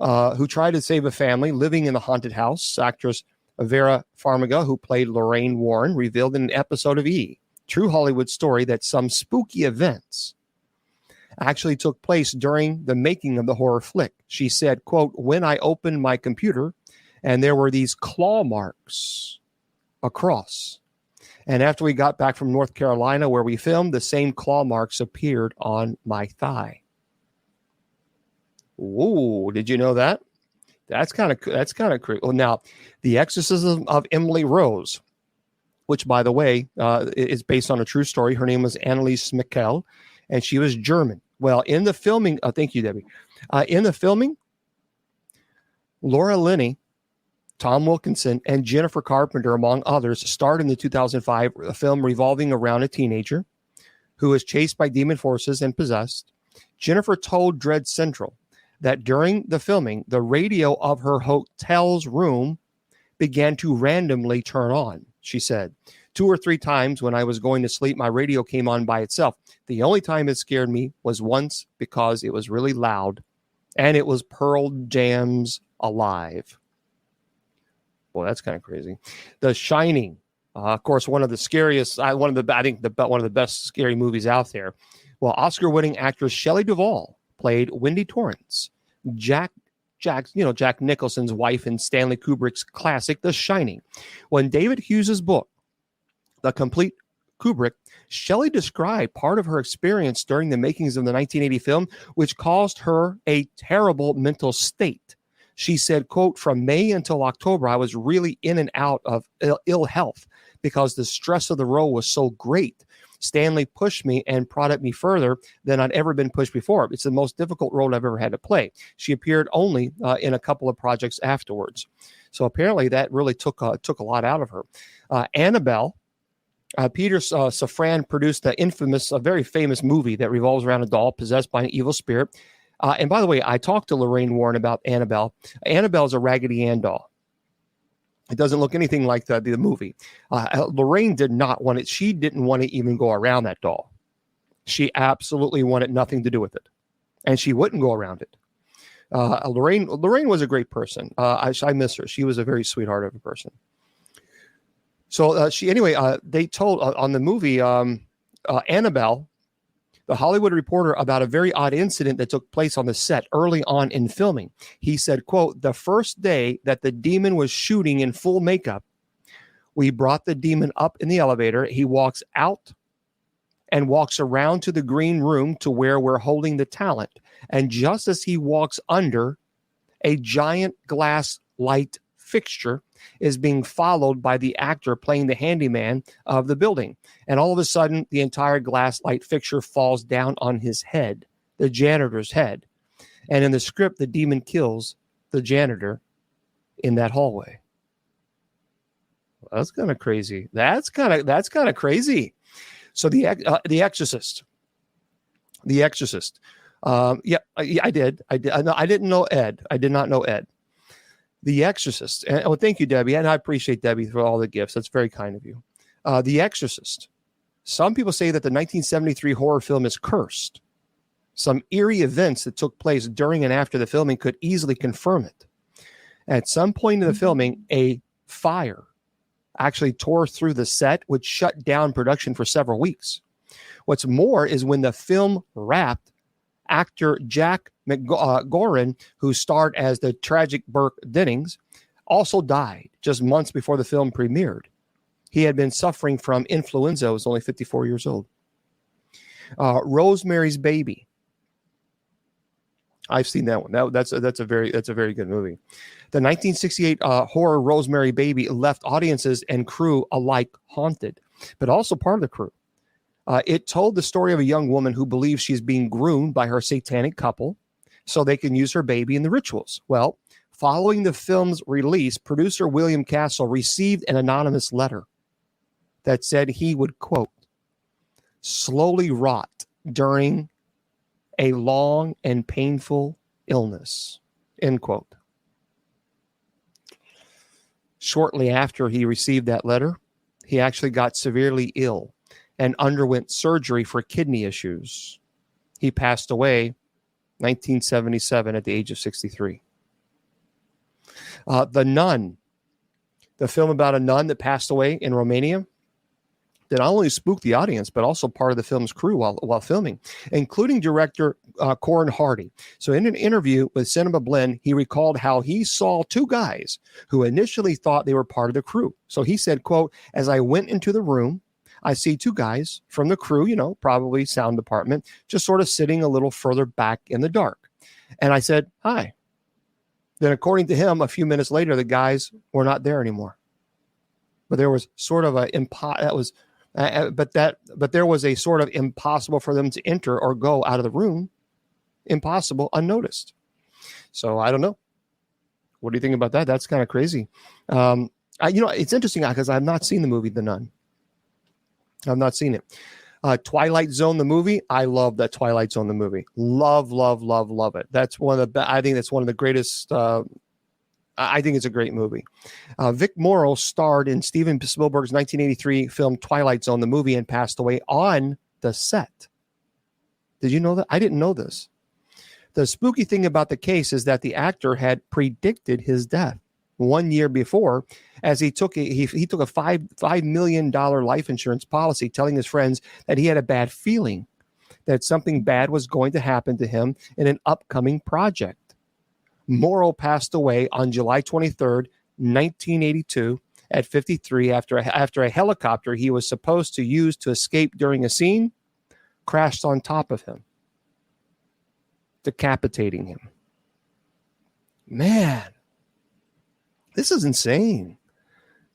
who tried to save a family living in the haunted house. Actress Vera Farmiga, who played Lorraine Warren, revealed in an episode of E! True Hollywood Story that some spooky events actually took place during the making of the horror flick. She said, quote, when I opened my computer and there were these claw marks across. And after we got back from North Carolina where we filmed, the same claw marks appeared on my thigh. Ooh, did you know that? That's kind of creepy. Well, now, The Exorcism of Emily Rose, which, by the way, is based on a true story. Her name was Anneliese Michel, and she was German. Well, in the filming, thank you, Debbie. In the filming, Laura Linney, Tom Wilkinson, and Jennifer Carpenter, among others, starred in the 2005 film revolving around a teenager who is chased by demon forces and possessed. Jennifer told Dread Central that during the filming, the radio of her hotel's room began to randomly turn on. She said, 2 or 3 times when I was going to sleep, my radio came on by itself. The only time it scared me was once because it was really loud, and it was Pearl Jam's Alive. Boy, that's kind of crazy. The Shining, of course, one of the scariest, one of the best scary movies out there. Well, Oscar-winning actress Shelley Duvall played Wendy Torrance, Jack Nicholson's wife in Stanley Kubrick's classic, The Shining. When David Hughes's book, The Complete Kubrick, Shelley described part of her experience during the makings of the 1980 film, which caused her a terrible mental state. She said, quote, from May until October, I was really in and out of ill health because the stress of the role was so great. Stanley pushed me and prodded me further than I'd ever been pushed before. It's the most difficult role I've ever had to play. She appeared only in a couple of projects afterwards. So apparently that really took a lot out of her. Annabelle, Peter Safran produced a very famous movie that revolves around a doll possessed by an evil spirit. And by the way, I talked to Lorraine Warren about Annabelle. Annabelle is a Raggedy Ann doll. It doesn't look anything like the movie. Lorraine did not want it. She didn't want to even go around that doll. She absolutely wanted nothing to do with it. And she wouldn't go around it. Lorraine was a great person. I miss her. She was a very sweetheart of a person. So they told on the movie Annabelle, the Hollywood Reporter, about a very odd incident that took place on the set early on in filming. He said, quote, the first day that the demon was shooting in full makeup, we brought the demon up in the elevator. He walks out and walks around to the green room to where we're holding the talent. And just as he walks under, a giant glass light fixture is being followed by the actor playing the handyman of the building. And all of a sudden, the entire glass light fixture falls down on his head, the janitor's head. And in the script, the demon kills the janitor in that hallway. Well, that's kind of crazy. That's kind of crazy. So the Exorcist. The Exorcist. I did. I didn't know Ed. I did not know Ed. The Exorcist. And thank you, Debbie. And I appreciate Debbie for all the gifts. That's very kind of you. The Exorcist. Some people say that the 1973 horror film is cursed. Some eerie events that took place during and after the filming could easily confirm it. At some point in the filming, a fire actually tore through the set, which shut down production for several weeks. What's more is when the film wrapped, actor Jack McGoran, who starred as the tragic Burke Dennings, also died just months before the film premiered. He had been suffering from influenza. He was only 54 years old. Rosemary's Baby. I've seen that one. That's a very good movie. The 1968 horror Rosemary Baby left audiences and crew alike haunted, but also part of the crew. It told the story of a young woman who believes she's being groomed by her satanic couple so they can use her baby in the rituals. Well, following the film's release, producer William Castle received an anonymous letter that said he would, quote, slowly rot during a long and painful illness, end quote. Shortly after he received that letter, he actually got severely ill and underwent surgery for kidney issues. He passed away 1977 at the age of 63. The Nun, the film about a nun that passed away in Romania, that not only spooked the audience, but also part of the film's crew while filming, including director Corin Hardy. So in an interview with Cinema Blend, he recalled how he saw two guys who initially thought they were part of the crew. So he said, quote, "As I went into the room, I see two guys from the crew, probably sound department, just sort of sitting a little further back in the dark. And I said, hi." Then according to him, a few minutes later, the guys were not there anymore. But there was sort of but there was a sort of impossible for them to enter or go out of the room, impossible, unnoticed. So I don't know. What do you think about that? That's kind of crazy. It's interesting because I've not seen the movie The Nun. I've not seen it. Twilight Zone, the movie. I love that Twilight Zone, the movie. Love it. That's I think that's one of the greatest. I think it's a great movie. Vic Morrow starred in Steven Spielberg's 1983 film Twilight Zone, the movie, and passed away on the set. Did you know that? I didn't know this. The spooky thing about the case is that the actor had predicted his death 1 year before, as he took a $5 million life insurance policy, telling his friends that he had a bad feeling that something bad was going to happen to him in an upcoming project. Morrow passed away on July 23rd, 1982, at 53 after a helicopter he was supposed to use to escape during a scene crashed on top of him, decapitating him. Man, this is insane.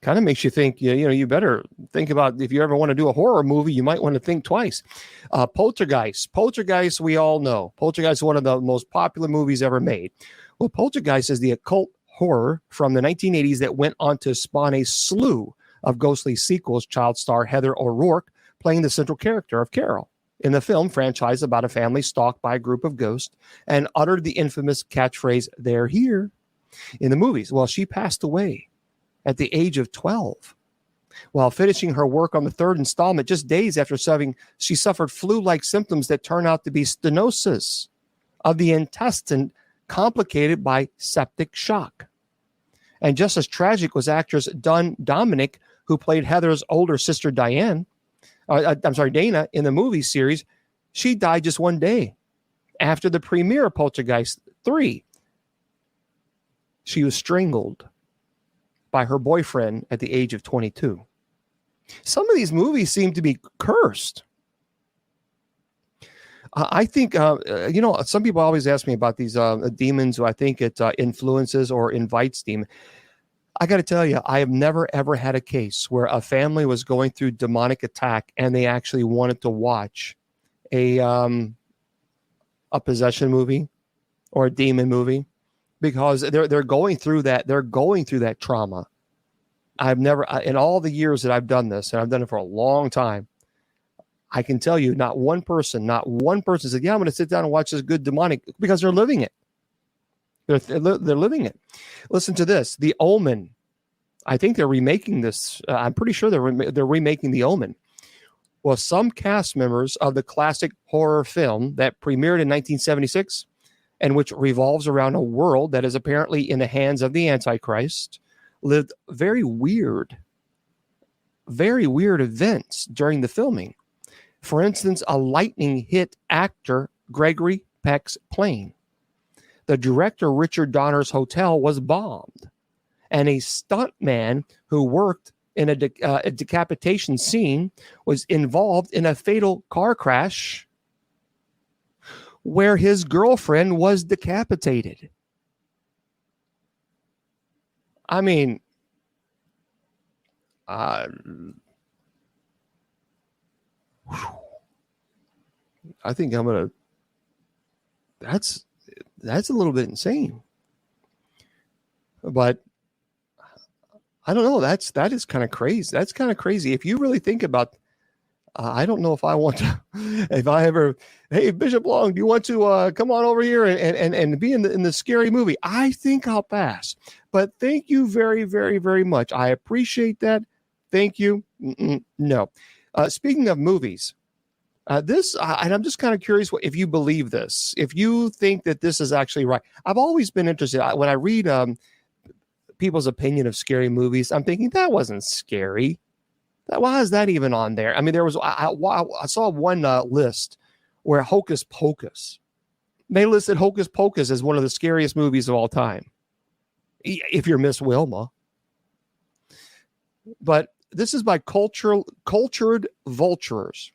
Kind of makes you think, you better think about, if you ever want to do a horror movie, you might want to think twice. Poltergeist, we all know. Poltergeist is one of the most popular movies ever made. Well, Poltergeist is the occult horror from the 1980s that went on to spawn a slew of ghostly sequels. Child star Heather O'Rourke playing the central character of Carol in the film franchise about a family stalked by a group of ghosts and uttered the infamous catchphrase, "They're here," in the movies. Well, she passed away at the age of 12 while finishing her work on the third installment, just days after she suffered flu-like symptoms that turned out to be stenosis of the intestine, complicated by septic shock. And just as tragic was actress Dawn Dominic, who played Heather's older sister Dana, in the movie series. She died just 1 day after the premiere of Poltergeist 3. She was strangled by her boyfriend at the age of 22. Some of these movies seem to be cursed. I think, some people always ask me about these demons who I think it influences or invites demons. I got to tell you, I have never, ever had a case where a family was going through demonic attack and they actually wanted to watch a possession movie or a demon movie, because they're going through that. They're going through that trauma. I've never, in all the years that I've done this, and I've done it for a long time, I can tell you not one person said, yeah, I'm going to sit down and watch this good demonic, because they're living it. They're living it. Listen to this. The Omen. I think they're remaking this. I'm pretty sure they're remaking The Omen. Well, some cast members of the classic horror film that premiered in 1976 and which revolves around a world that is apparently in the hands of the Antichrist lived very weird events during the filming. For instance, a lightning hit actor Gregory Peck's plane. The director Richard Donner's hotel was bombed, and a stuntman who worked in a decapitation scene was involved in a fatal car crash where his girlfriend was decapitated. I mean, I think I'm gonna. That's a little bit insane, but I don't know. That is kind of crazy. That's kind of crazy. If you really think about, I don't know if I want to. If I ever, hey Bishop Long, do you want to come on over here and be in the scary movie? I think I'll pass. But thank you very, very, very much. I appreciate that. Thank you. No. Speaking of movies, and I'm just kind of curious if you believe this, if you think that this is actually right. I've always been interested when I read people's opinion of scary movies. I'm thinking that wasn't scary. Why is that even on there? I mean, I saw one list where Hocus Pocus, they listed Hocus Pocus as one of the scariest movies of all time. If you're Miss Wilma. But this is by Cultured Vultures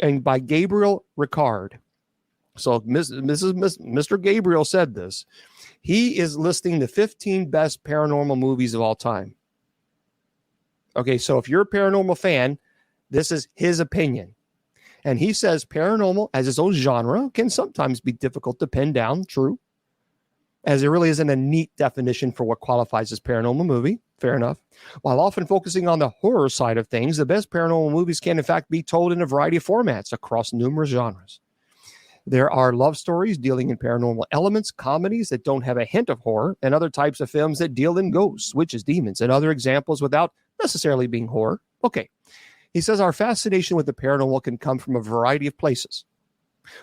and by Gabriel Ricard. So Mr. Gabriel said this. He is listing the 15 best paranormal movies of all time. Okay, so if you're a paranormal fan, this is his opinion. And he says paranormal, as its own genre, can sometimes be difficult to pin down, true, as there really isn't a neat definition for what qualifies as paranormal movie. Fair enough. While often focusing on the horror side of things, the best paranormal movies can, in fact, be told in a variety of formats across numerous genres. There are love stories dealing in paranormal elements, comedies that don't have a hint of horror, and other types of films that deal in ghosts, witches, demons, and other examples without necessarily being horror. Okay. He says our fascination with the paranormal can come from a variety of places.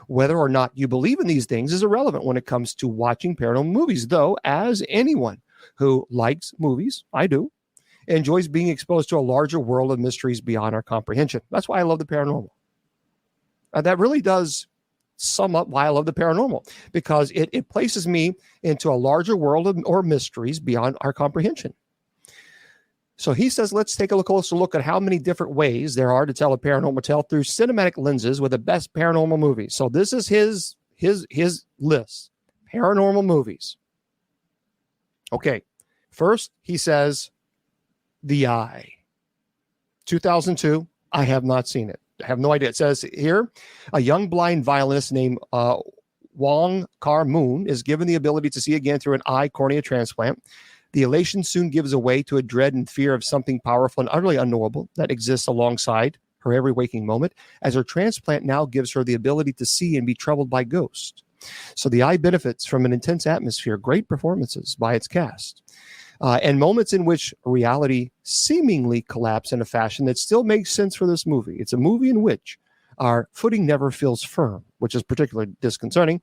Whether or not you believe in these things is irrelevant when it comes to watching paranormal movies, though, as anyone who likes movies, I do, enjoys being exposed to a larger world of mysteries beyond our comprehension. That's why I love the paranormal. That really does sum up why I love the paranormal, because it places me into a larger world or mysteries beyond our comprehension. So he says, let's take a closer look at how many different ways there are to tell a paranormal tale through cinematic lenses with the best paranormal movies. So this is his list, paranormal movies. Okay, first he says, The Eye, 2002. I have not seen it. I have no idea. It says here, a young blind violinist named Wong Kar-moon is given the ability to see again through an eye cornea transplant. The elation soon gives way to a dread and fear of something powerful and utterly unknowable that exists alongside her every waking moment, as her transplant now gives her the ability to see and be troubled by ghosts. So the eye benefits from an intense atmosphere, great performances by its cast, and moments in which reality seemingly collapse in a fashion that still makes sense for this movie. It's a movie in which our footing never feels firm, which is particularly disconcerting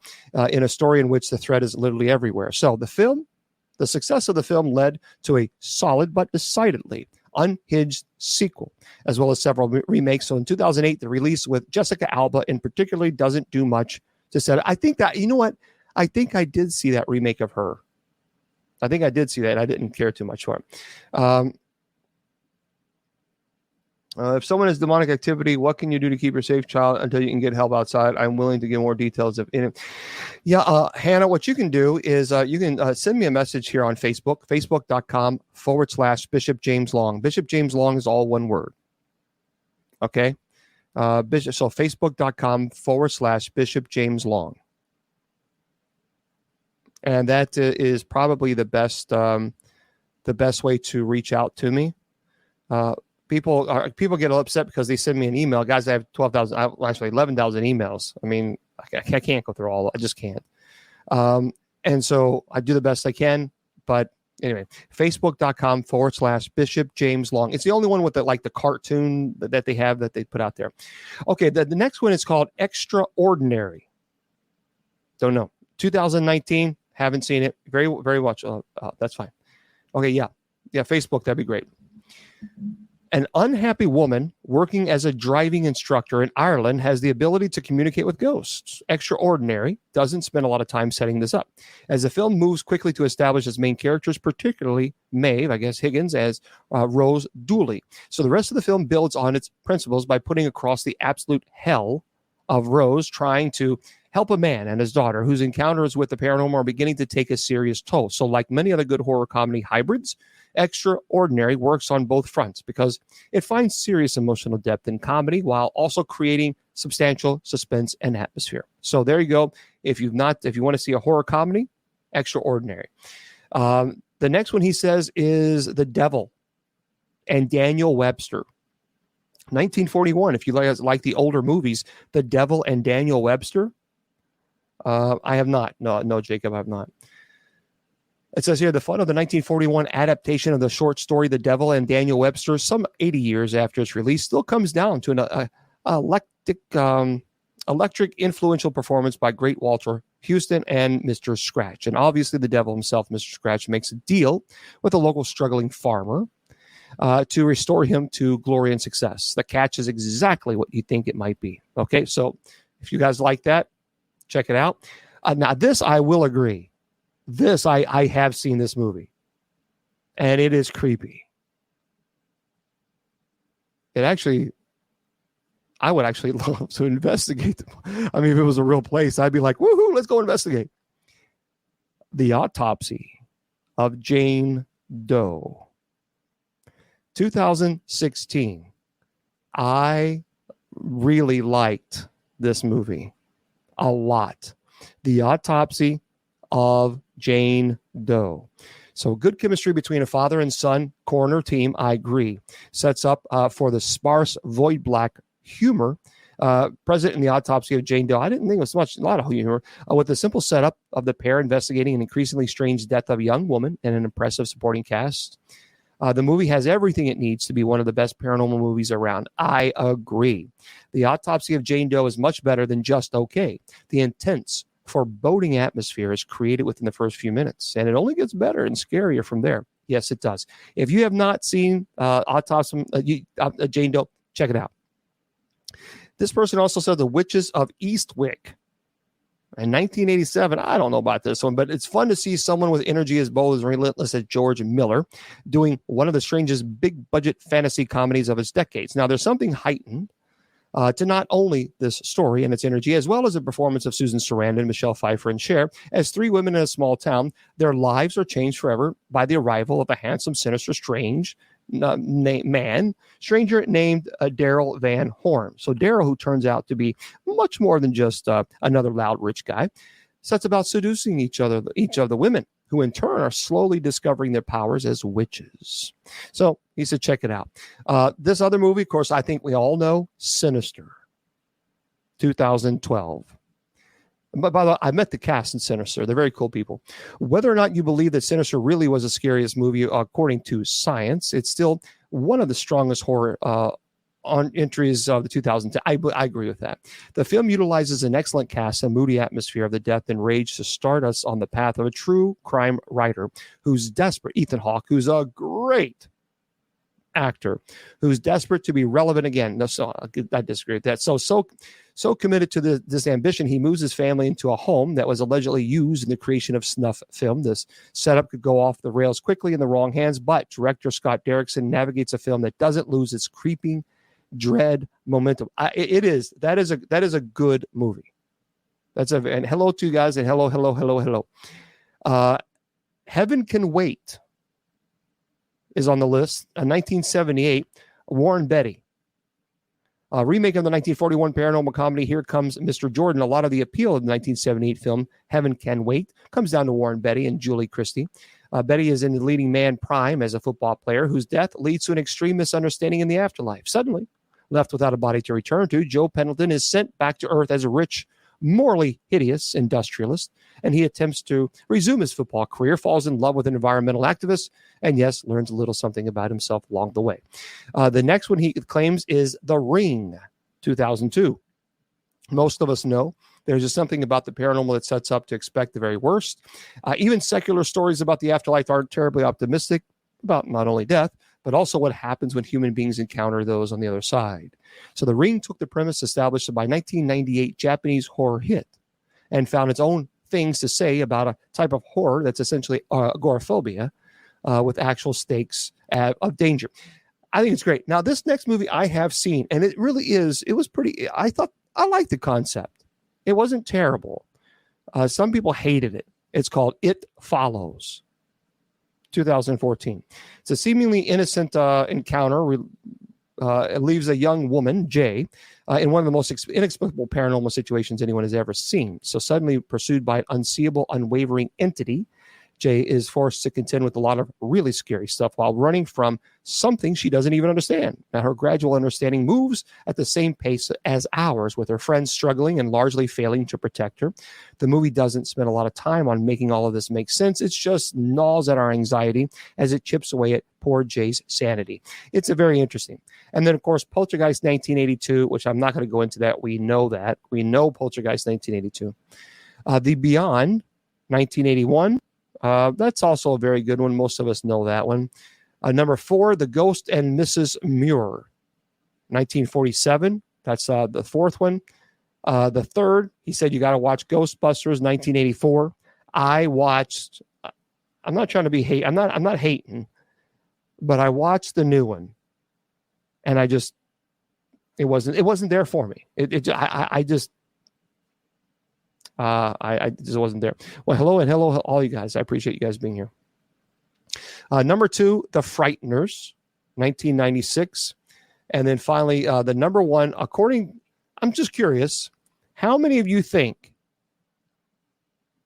in a story in which the threat is literally everywhere. So the success of the film led to a solid but decidedly unhinged sequel, as well as several remakes. So in 2008, the release with Jessica Alba in particular doesn't do much to set it. I think that, you know what? I think I did see that remake of Her. I think I did see that. I didn't care too much for it. If someone has demonic activity, what can you do to keep your safe child until you can get help outside? I'm willing to give more details if in it. Yeah, Hannah, what you can do is you can send me a message here on Facebook, facebook.com/Bishop James Long. Bishop James Long is all one word. Okay. Bishop. So facebook.com/Bishop James Long. And that is probably the best way to reach out to me. People get upset because they send me an email. Guys, I have 11,000 emails. I mean, I can't go through all. I just can't. And so I do the best I can. But anyway, facebook.com/Bishop James Long. It's the only one with the cartoon that they have that they put out there. Okay, the next one is called Extraordinary. Don't know. 2019. Haven't seen it. Very, very much. That's fine. Okay, yeah. Facebook. That'd be great. An unhappy woman working as a driving instructor in Ireland has the ability to communicate with ghosts. Extraordinary doesn't spend a lot of time setting this up, as the film moves quickly to establish its main characters, particularly Maeve, Higgins, as Rose Dooley. So the rest of the film builds on its principles by putting across the absolute hell of Rose trying to help a man and his daughter whose encounters with the paranormal are beginning to take a serious toll. So like many other good horror comedy hybrids, Extraordinary works on both fronts because it finds serious emotional depth in comedy while also creating substantial suspense and atmosphere. So there you go. If you want to see a horror comedy, Extraordinary. The next one he says is The Devil and Daniel Webster. 1941. If you like the older movies, The Devil and Daniel Webster. I have not. No, Jacob, I have not. It says here, the fun of the 1941 adaptation of the short story The Devil and Daniel Webster, some 80 years after its release, still comes down to an electric, influential performance by great Walter Houston and Mr. Scratch. And obviously the devil himself, Mr. Scratch, makes a deal with a local struggling farmer to restore him to glory and success. The catch is exactly what you think it might be. Okay, so if you guys like that, check it out. Now, this I will agree. This, I have seen this movie, and it is creepy. I would actually love to investigate them. I mean, if it was a real place, I'd be like, woohoo, let's go investigate. The Autopsy of Jane Doe. 2016. I really liked this movie a lot. The Autopsy of Jane Doe. So good chemistry between a father and son coroner team, I agree. Sets up for the sparse, void black humor present in The Autopsy of Jane Doe. I didn't think it was a lot of humor, with the simple setup of the pair investigating an increasingly strange death of a young woman and an impressive supporting cast. The movie has everything it needs to be one of the best paranormal movies around. I agree. The Autopsy of Jane Doe is much better than just okay. The intense, foreboding atmosphere is created within the first few minutes, and it only gets better and scarier from there. Yes, it does. If you have not seen Autopsy of Jane Doe, check it out. This person also said The Witches of Eastwick. In 1987, I don't know about this one, but it's fun to see someone with energy as bold as relentless as George Miller doing one of the strangest big-budget fantasy comedies of his decades. Now, there's something heightened to not only this story and its energy, as well as the performance of Susan Sarandon, Michelle Pfeiffer, and Cher, as three women in a small town. Their lives are changed forever by the arrival of a handsome, sinister, stranger named Daryl Van Horn. So Daryl, who turns out to be much more than just another loud rich guy, sets about seducing each of the women, who in turn are slowly discovering their powers as witches. So he said, check it out. This other movie, of course, I think we all know, Sinister, 2012. But by the way, I met the cast in Sinister. They're very cool people. Whether or not you believe that Sinister really was the scariest movie, according to science, it's still one of the strongest horror on entries of the 2010s. I agree with that. The film utilizes an excellent cast and moody atmosphere of the death and rage to start us on the path of a true crime writer who's desperate. Ethan Hawke, who's a great actor, who's desperate to be relevant again. No, so I disagree with that. So committed to this ambition, he moves his family into a home that was allegedly used in the creation of snuff film. This setup could go off the rails quickly in the wrong hands, but director Scott Derrickson navigates a film that doesn't lose its creeping dread momentum. That is a good movie. And hello to you guys, and hello. Heaven Can Wait is on the list. 1978, Warren Beatty. A remake of the 1941 paranormal comedy Here Comes Mr. Jordan. A lot of the appeal of the 1978 film Heaven Can Wait comes down to Warren Beatty and Julie Christie. Betty is in the leading man prime as a football player whose death leads to an extreme misunderstanding in the afterlife. Suddenly, left without a body to return to, Joe Pendleton is sent back to Earth as a rich, morally hideous industrialist, and he attempts to resume his football career, falls in love with an environmental activist, and yes, learns a little something about himself along the way. The next one he claims is The Ring, 2002. Most of us know there's just something about the paranormal that sets up to expect the very worst. Even secular stories about the afterlife aren't terribly optimistic about not only death, but also what happens when human beings encounter those on the other side. So The Ring took the premise established by 1998 Japanese horror hit and found its own things to say about a type of horror that's essentially agoraphobia with actual stakes of danger. I think it's great. Now, this next movie I have seen, and it was pretty, I liked the concept. It wasn't terrible. Some people hated it. It's called It Follows, 2014. It's a seemingly innocent encounter. It leaves a young woman, Jay, in one of the most inexplicable paranormal situations anyone has ever seen. So suddenly pursued by an unseeable, unwavering entity, Jay is forced to contend with a lot of really scary stuff while running from something she doesn't even understand. Now, her gradual understanding moves at the same pace as ours, with her friends struggling and largely failing to protect her. The movie doesn't spend a lot of time on making all of this make sense. It just gnaws at our anxiety as it chips away at poor Jay's sanity. It's a very interesting. And then, of course, Poltergeist 1982, which I'm not going to go into that. We know that. We know Poltergeist 1982. The Beyond 1981. That's also a very good one. Most of us know that one. Number 4, The Ghost and Mrs. Muir, 1947. That's the fourth one. The third, he said you got to watch Ghostbusters, 1984. I watched. I'm not trying to be hate. I'm not hating, but I watched the new one, and it wasn't there for me. I just wasn't there. Well, hello, all you guys. I appreciate you guys being here. Number 2, The Frighteners, 1996. And then finally, the number 1, I'm just curious, how many of you think,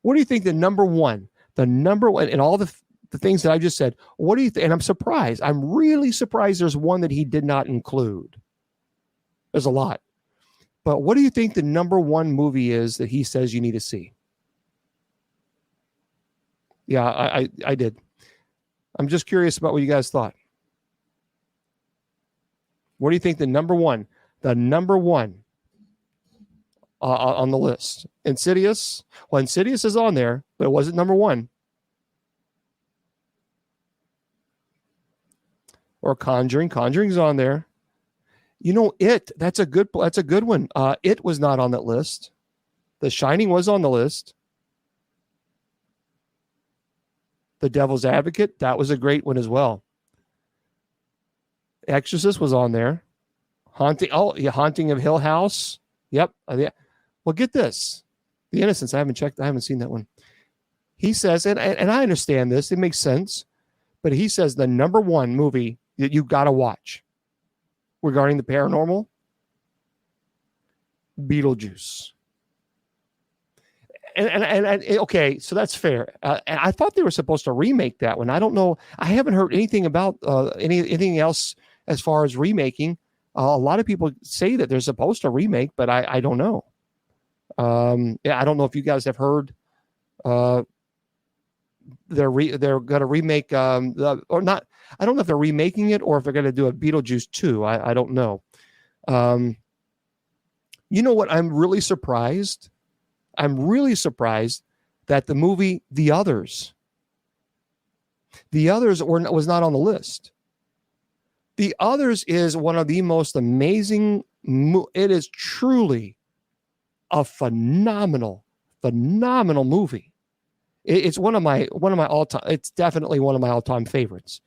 what do you think the number one, and all the things that I just said, what do you think? And I'm surprised. I'm really surprised there's one that he did not include. There's a lot. But what do you think the number 1 movie is that he says you need to see? Yeah, I did. I'm just curious about what you guys thought. What do you think the number one on the list? Insidious? Well, Insidious is on there, but it wasn't number 1. Or Conjuring. Conjuring's on there. You know, that's a good one. It was not on that list. The Shining was on the list. The Devil's Advocate, that was a great one as well. Exorcist was on there. Haunting of Hill House. Yep. Well, get this. The Innocents, I haven't seen that one. He says, and I understand this, it makes sense, but he says the number 1 movie that you got to watch regarding the paranormal, Beetlejuice. And okay, so that's fair. And I thought they were supposed to remake that one. I don't know. I haven't heard anything about anything else as far as remaking. A lot of people say that they're supposed to remake, but I don't know. I don't know if you guys have heard. They're going to remake or not. I don't know if they're remaking it or if they're going to do a Beetlejuice 2. I don't know. You know what? I'm really surprised that the movie The Others was not on the list. The Others is one of the most amazing. It is truly a phenomenal movie. It's one of my all-time. It's definitely one of my all-time favorites.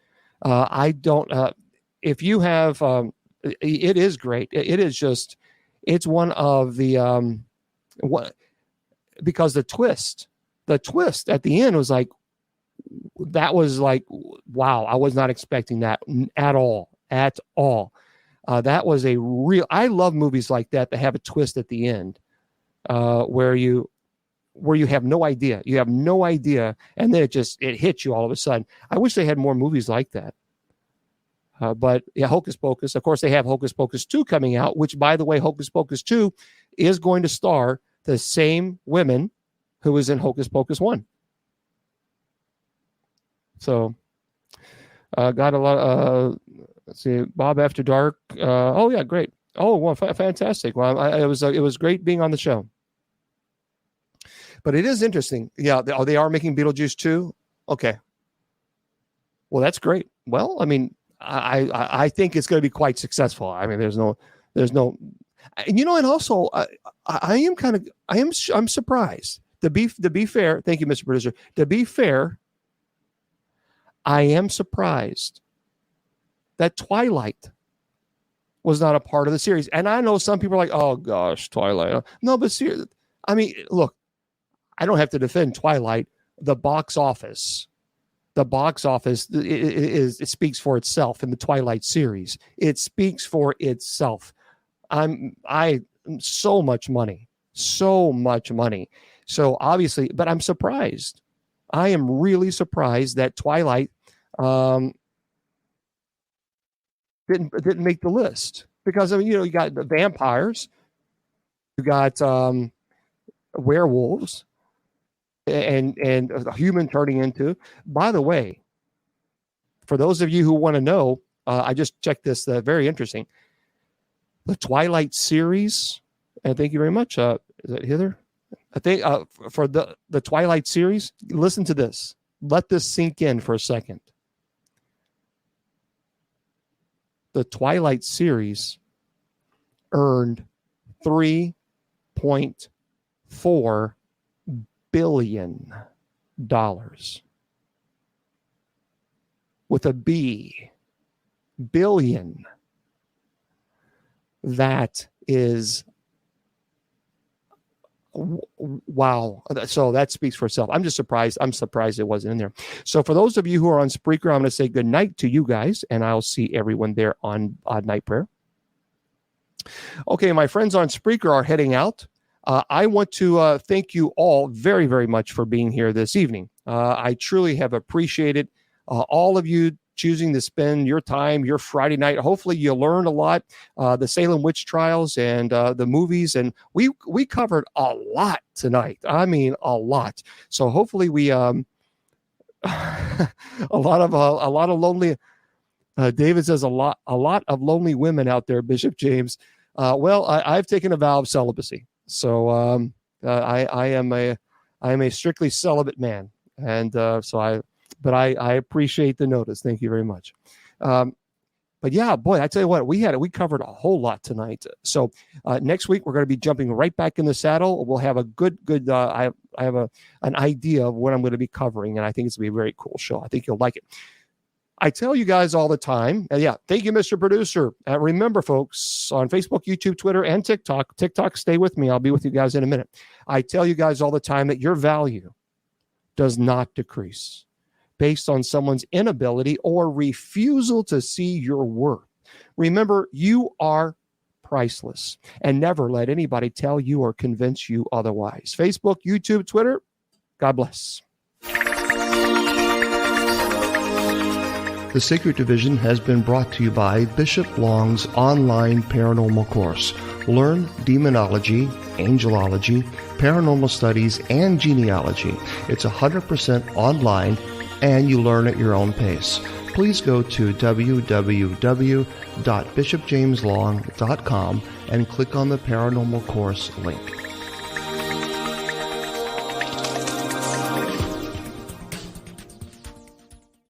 If you have, it is great. It is just, it's one of the, because the twist at the end was like, wow, I was not expecting that at all. That was I love movies like that have a twist at the end, where you have no idea. You have no idea, and then it hits you all of a sudden. I wish they had more movies like that. But yeah, Hocus Pocus. Of course, they have Hocus Pocus 2 coming out, which, by the way, Hocus Pocus 2 is going to star the same women who was in Hocus Pocus 1. So, got a lot. Let's see, Bob After Dark. Oh yeah, great. Oh well, fantastic. Well, it was great being on the show. But it is interesting. Yeah, they are making Beetlejuice 2. Okay. Well, that's great. Well, I mean, I think it's going to be quite successful. I mean, there's no, and also I'm surprised. To be fair, thank you, Mr. Producer. To be fair, I am surprised that Twilight was not a part of the series. And I know some people are like, oh gosh, Twilight. No, but seriously, I mean, look, I don't have to defend Twilight. The box office it speaks for itself in the Twilight series. It speaks for itself. So much money. So obviously, but I'm surprised. I am really surprised that Twilight didn't make the list, because I mean, you got the vampires, you got werewolves, and a human turning into. By the way, for those of you who want to know, I just checked this. Very interesting. The Twilight series, and thank you very much. Is that Heather? I think for the Twilight series, listen to this. Let this sink in for a second. The Twilight series earned $3.4 billion with a B. Billion. That is wow. So that speaks for itself. I'm just surprised. I'm surprised it wasn't in there. So for those of you who are on Spreaker, I'm going to say good night to you guys, and I'll see everyone there on Odd Night Prayer. Okay, my friends on Spreaker are heading out. I want to thank you all very, very much for being here this evening. I truly have appreciated all of you choosing to spend your time, your Friday night. Hopefully you learned a lot, the Salem witch trials and the movies. And we covered a lot tonight. I mean, a lot. So hopefully we, a lot of lonely, David says a lot of lonely women out there, Bishop James. Well, I've taken a vow of celibacy. So I am a strictly celibate man. And but I appreciate the notice. Thank you very much. But yeah, boy, I tell you what, we covered a whole lot tonight. So next week we're going to be jumping right back in the saddle. We'll have a good. I have an idea of what I'm going to be covering, and I think it's going to be a very cool show. I think you'll like it. I tell you guys all the time. Yeah, thank you, Mr. Producer. Remember, folks, on Facebook, YouTube, Twitter, and TikTok. TikTok, stay with me. I'll be with you guys in a minute. I tell you guys all the time that your value does not decrease based on someone's inability or refusal to see your worth. Remember, you are priceless, and never let anybody tell you or convince you otherwise. Facebook, YouTube, Twitter, God bless. The Sacred Division has been brought to you by Bishop Long's online paranormal course. Learn demonology, angelology, paranormal studies, and genealogy. It's 100% online, and you learn at your own pace. Please go to www.bishopjameslong.com and click on the paranormal course link.